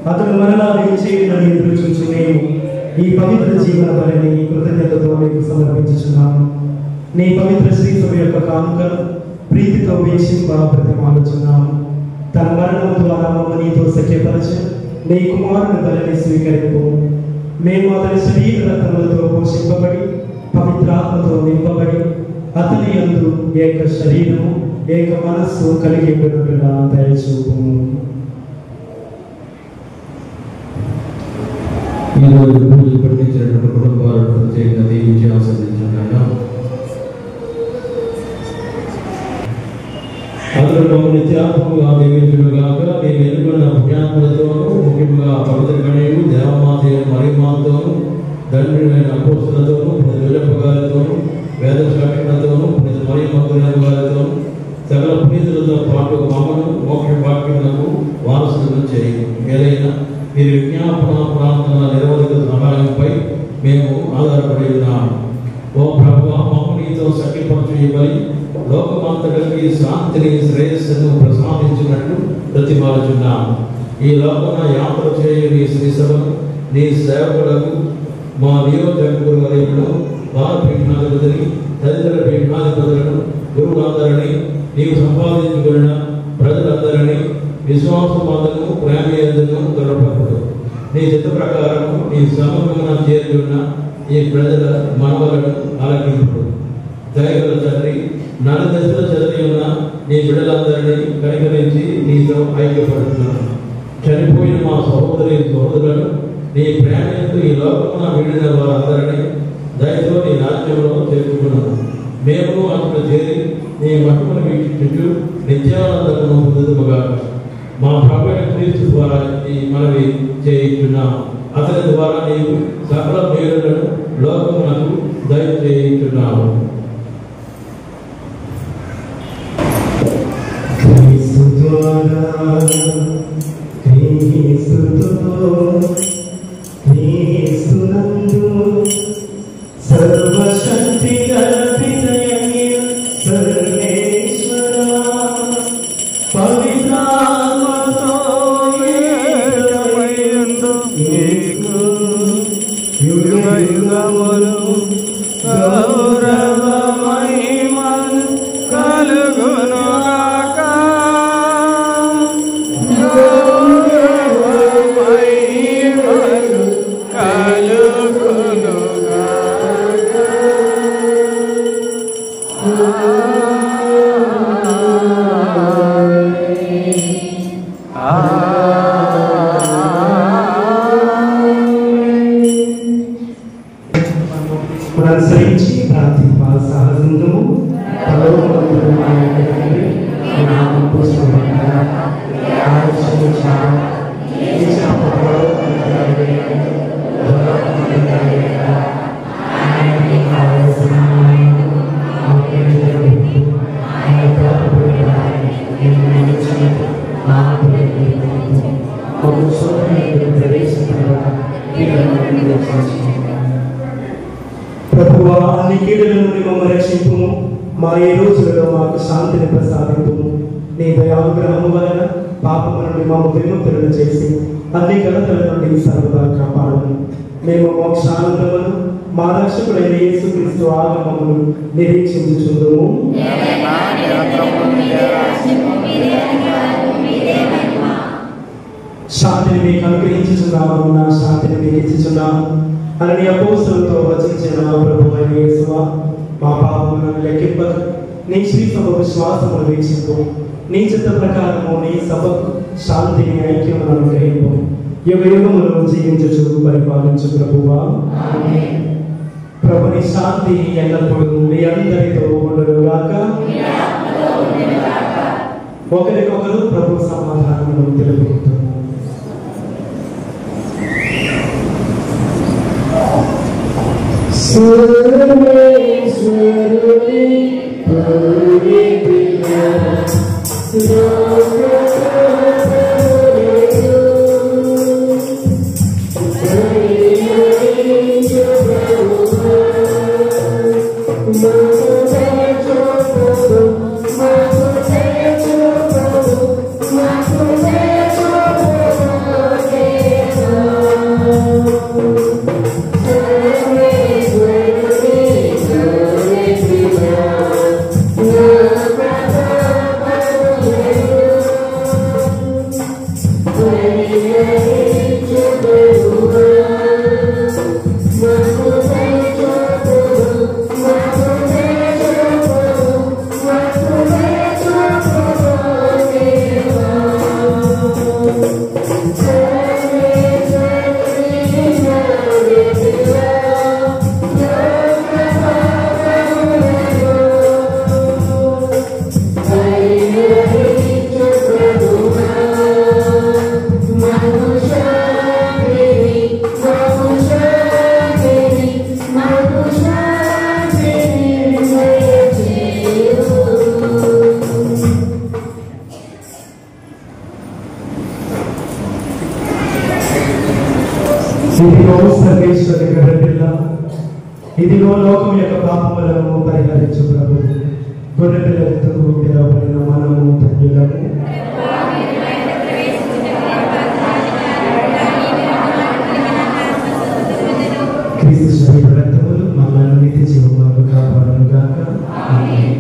అతను మరలా విజయనని ఎదురుచూచు మేము ఈ పవిత్ర జీవన బలిని కృతజ్ఞతతో మీకు సమర్పించుచున్నాము. నీ పవిత్ర శ్రీసభ యొక్క కానుకను ప్రీతితో వీక్షింప ప్రతిమాలుచున్నాము. తన మరణం ద్వారా మమ్మల్ని నీతో సఖ్యపరచు నీ కుమారుని బలిని స్వీకరింపు. మేము అతని శరీర రక్తములతో పోషింపబడి పవిత్రాత్మతో నింపబడి అతని యందు ఏక శరీరము ఏక మనస్సు కలిగి పెరుగుగా దయచూపుము. ఈరోజు పూజలు పండించినటువంటి కుటుంబాలను ప్రత్యేకంగా దీవించి ఆస్వాదించున్నాను. అతను మమ్మల్ని నిత్యాత్మగా దీవించుగాక. మీ వెలుగున్న పుణ్యాత్మలతోనూ ముఖ్యంగా పవిత్ర గణేయుడు దేవమాత మరియమాతోనూ తండ్రిమైన అపోస్తులతోనూ విలప గారితోనూ వేద శాఖలతోనూ మరియమ్మ గారితోనూ సకల పునీతులతో పాటు మమ్మను మోక్ష వాక్యములకు వారసులను చేయి. ఏదైనా మీరు విజ్ఞాపన ప్రార్థనల నిరవధిక సహాయంపై మేము ఆధారపడి ఉన్నాము. ఓ ప్రభువా, మమ్మ నీతో సఖ్యపరచు ఈ బలి లోకమంతటికి శాంతిని శ్రేయస్సును ప్రసాదించినట్లు ప్రతిమాలుచున్నాము. ఈ లోకన యాత్ర చేయు నీ శ్రీసభను నీ సేవకులకు మా నియోజకవర్గ వర్యులను వారి పీఠాధిపతిని తదితర పీఠాధిపతులను గురువులందరినీ నీవు సంపాదించుకున్న ప్రజలందరినీ విశ్వాసం వదను ప్రేమ ఎందును దృఢపడదు. నీ చిత్త ప్రకారం నీ సమూహమున చేరుకున్న ఈ ప్రజల మనవలను ఆలకింపుడు. దయగల తండ్రి, నలుదశలో చదివి ఉన్న నీ బిడ్డలందరినీ కనికరించి నీతో ఐక్యపడుతున్నాను. చనిపోయిన మా సహోదరులను నీ ప్రేమకు ఈ లోకమున విడిన వారందరినీ దయతో నీ రాజ్యంలో చేర్చుకున్నాను. మేము అక్కడ చేరి నీ మహిమను వీక్షించు నిత్యానందమును పొందుదుముగా. మా ప్రభువైన క్రీస్తు ద్వారా ఈ మనవి చేయించున్నాం. అతని ద్వారా నీవు సకల మేలులను లోకమునకు దయచేయించున్నావు. సర్వశక్తి కల్పితయే సర్వేశ్వర పవిత్రాత్మతో ఏకమయ్యుండు నీకు యుగయుగములు గౌరవ మహిమలు కలుగునుగాక. గౌరవ మహిమలు కలుగునుగాక. అనుసరించి ప్రార్థింప సహజందుము ప్రభువా, అన్ని కీడుల నుండి మమ్మల్ని రక్షింపుము. మా ఈ రోజులలో మాకు శాంతిని ప్రసాదింపుము. నీ దయానుగ్రహము వలన పాపము నుండి మాకు విముక్తులను చేసి అన్ని ఘనతల నుండి సర్వదా కాపాడము. మేము మోక్షానందమును మా రక్షకుడైన యేసుక్రీస్తు ఆగమమును నిరీక్షించుచుందుము. శాంతిని మీకు అనుగ్రహించుచున్నాము, నా శాంతిని మీకు ఇచ్చుచున్నాము అని నీ అపోస్తలులతో వచించిన ప్రభువైన యేసువా, మా పాపములను లెక్కింపక నీ శ్రీ సభ విశ్వాసమును వీక్షింపు. నీ చిత్త ప్రకారము నీ సభకు శాంతిని ఐక్యమును అనుగ్రహింపు. యుగ యుగములను జీవించుచు పరిపాలించు ప్రభువా. ప్రభుని శాంతి ఎల్లప్పుడూ మీ అందరితో ఉండునుగాక. ఒకరికొకరు ప్రభు సమాధానమును తెలుపుతారు. ఇదిగో సర్వేశ్వరి గొర్రెపిల్ల, ఇదిగో లోకం యొక్క పాపములను పరిహరించు ప్రభు. గొర్రెపిల్ల ఎత్తుకు పిలువబడిన మనము ధన్యులము. క్రీస్తు శరీర రక్తములు మమ్మల్ని నిత్య జీవములకు కాపాడునుగాక. ఆమేన్.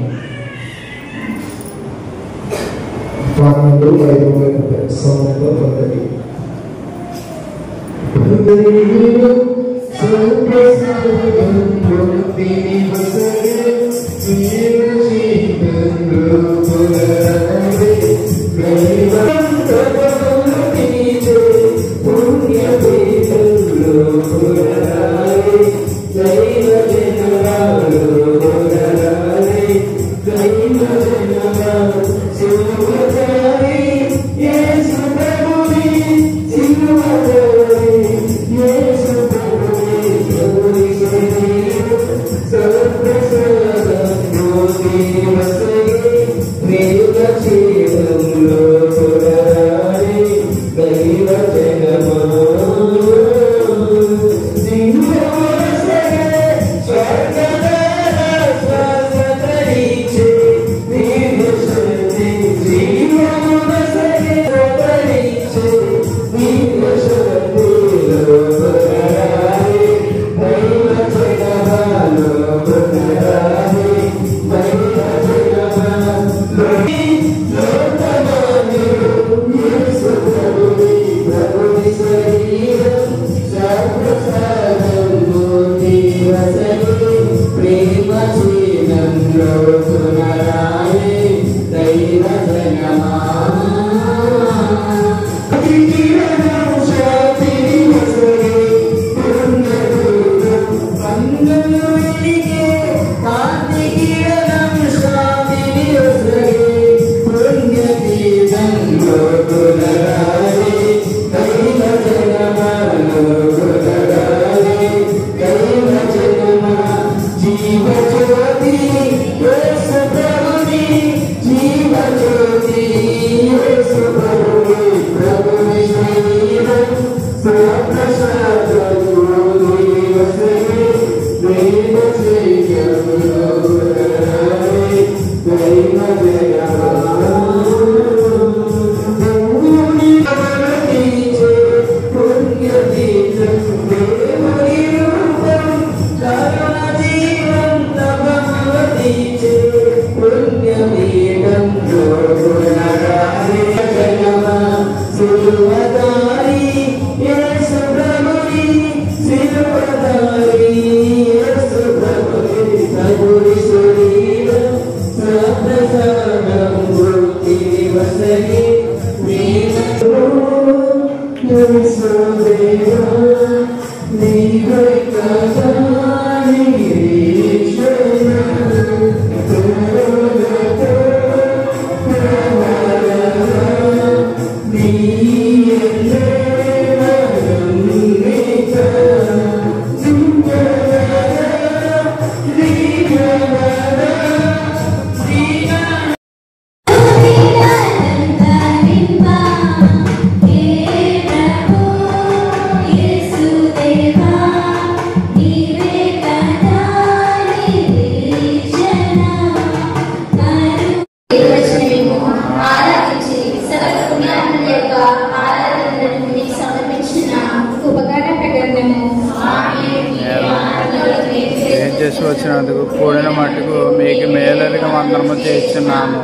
చేసి వచ్చినందుకు కూడిన మట్టుకు మీకు మేలుగా వందనము చేస్తున్నాము.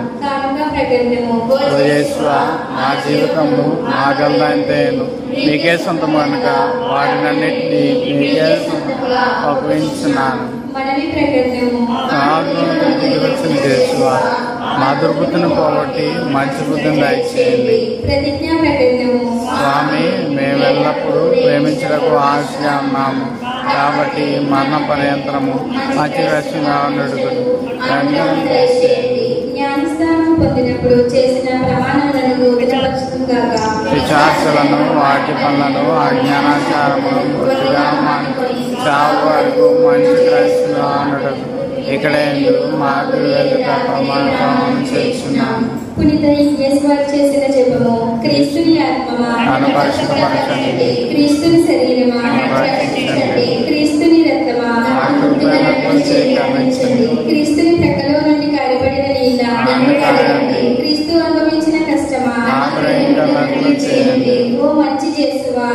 మా జీవితము నాగల్లాంతేను మీకే సొంతం కనుక వాటినన్నిటినీ మీకే అప్పగించున్నాను. వచ్చిన చేసువా మా దుర్బుద్ధిని పోగొట్టి మంచి బుద్ధిని దయచేయండి. స్వామి మేము ఎల్లప్పుడూ ప్రేమించడానికి ఆశగా ఉన్నాము కాబట్టి మరణ పర్యంతరము మంచి రక్షణగా ఉండడు. విచార్చలను వాటి పనులను అజ్ఞానాచారములను పూర్తిగా చావు వరకు మంచి రక్షణగా ఉండడు. ఇక్కడ మాకు ప్రమాణం చేస్తున్నాము. పునీత యేసువారు చేసిన జపము. క్రీస్తుని ఆత్మమా అనుపరిశుద్ధపరచండి, క్రీస్తుని శరీరమా రక్షించండి, క్రీస్తుని రక్తమా క్షమించండి, క్రీస్తుని ప్రక్కలో నుండి కారిపడిన నీళ్ళ క్రీస్తు అనుభవించిన కష్టమా చేయండి. ఓ మంచి చేసువా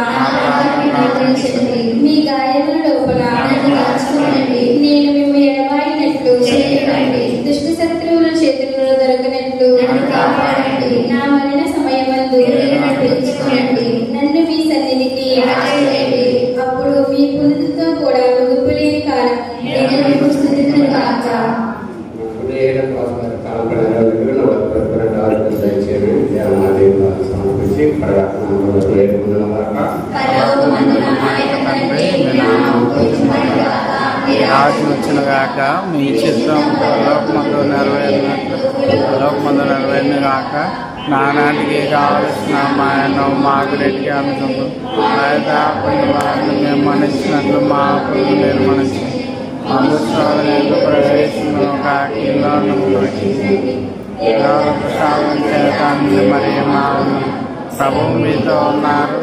మీ గాయముల లోపల దాచుకోండి. నేను మేము ఎడబాయినట్లు చేయకండి, దుష్ట శత్రువుల చేతుల్లో దొరకనట్లు కాపాడండి. నా మరణ సమయమందు నడిపించుకోండి, నన్ను మీ సన్నిధికి చేయండి. అప్పుడు మీ పురుదుతో కూడా ముగింపు లేని కాలం నేను మీకు స్తుతించును గాక. కాపాడాలి దయచేయండి. రాజు వచ్చిన గాక మీ చిత్తం లోకమందు నెరవేరును గాక నానాటికి కావలసిన మాయను మాకు రెడ్డికి అనుకుంటూ వారిని మేము మనిషినట్లు మా అప్పులు నిర్మణించి అందులో ప్రవేశము కాకిలో ప్రసాదం చేతాన్ని మరి మా ప్రభు మీతో ఉన్నారు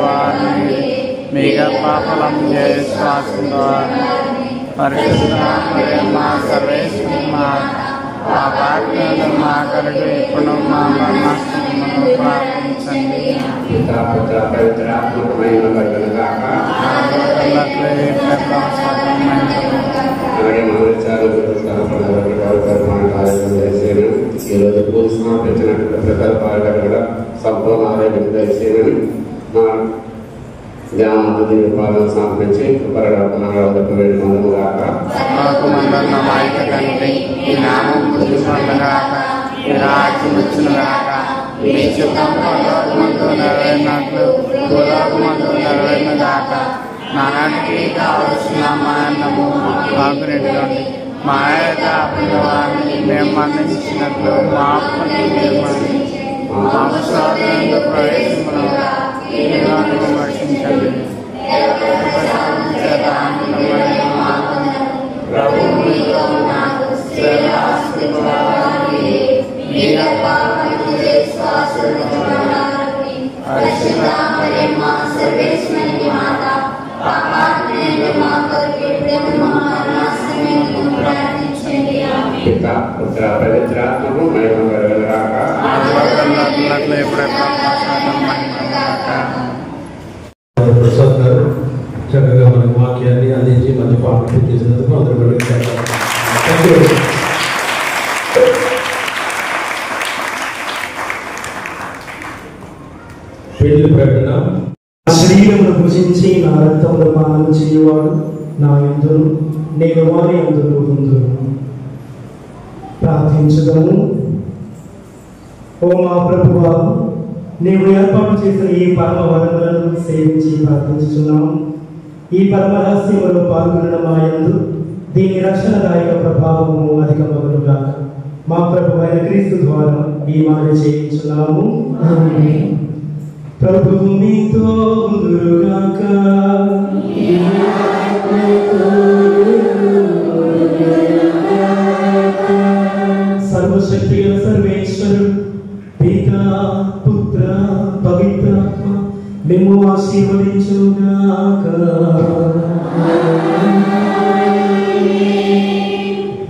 వారిని మీ గర్భఫలం విశ్వాసం ద్వారా పరిశుద్ధ మా సర్వేశ్వరు మా పాత్రలు మా కొరకు ఇప్పుడు మా మరణము ప్రార్థించండి. ఈరోజు పూజ సమర్పించినటువంటి ప్రకల్పాలు కూడా సంపూర్ణ ఆరోగ్యం దయచేయమని మా ధ్యానాన్ని పాలన సమర్పించి పరగడపనకు వేడుకొందుము గాక. మాకు మందన్న మాయిక కంటే ఈ నామం పుట్టుకొందగాక ఈ రాజ్యం వచ్చునుగాక మీ చిత్తం పరలోకమందు నెరవేరినట్లు భూలోకమందు నెరవేరునుగాక. నానాటికి కావలసిన మా అన్నము మాకు నెట్టుకోండి మా వారిని మేము మన్నించినట్లు మా అప్పుని మాకు స్వాతంత్ర ప్రవేశముగా విమర్శించండి. ప్రభు పిత పుత్ర పవిత్రాత్మకు మహిమ కలుగునుగాక. ప్రసాద్ గారు చక్కగా మనకు వాక్యాన్ని అందించి మంచి పాఠం చేసినందుకు అందరూ పెళ్లి ప్రకటన. శరీరమును భుజించి నా రక్తమును పానం చేయువాడు నా యందును నేను వారి యందును ఉందును. ప్రార్థించుదాము. ఓ మా ప్రభువా, నీవు ఏర్పాటు చేసిన ఈ పరమ వరములను సేవించి ప్రార్థించుచున్నాము. ఈ పరమ రహస్యములో పాల్గొనడం మా యందు దీని రక్షణదాయక ప్రభావము అధికమగునుగాక. మా ప్రభు అయిన క్రీస్తు ద్వారా ఈ మాట చేయించున్నాము. ప్రభువు మీతో ఉందురుగాక. సర్వశక్తి గల సర్వేశ్వరుడు పితా పుత్ర పవిత్రాత్మ మేము ఆశీర్వదించుగాక.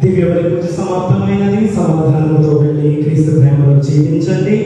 దివ్య బలి పూజ సమాప్తమైనది. సమాధానంతో వెళ్ళి క్రీస్తు ప్రేమలో జీవించండి.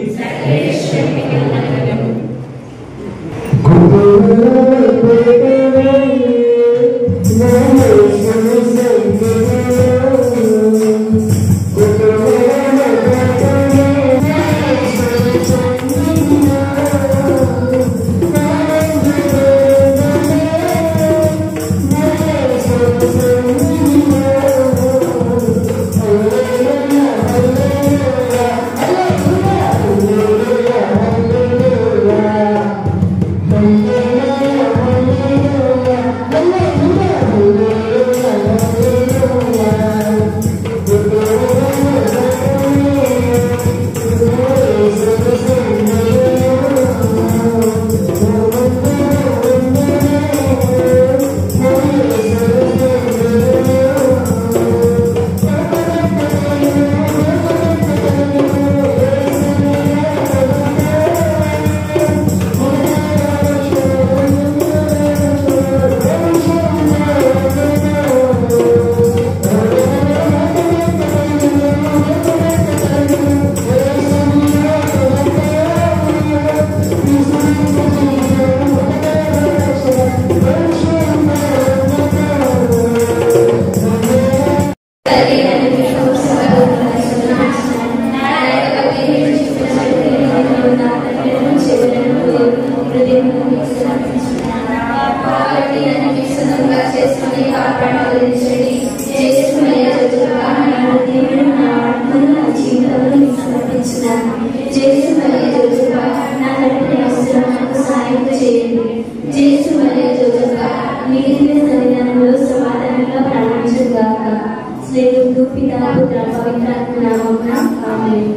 Jesus, దేవుడు పితా పుత్ర పవిత్రాత్మ నామమున ఆమేన్.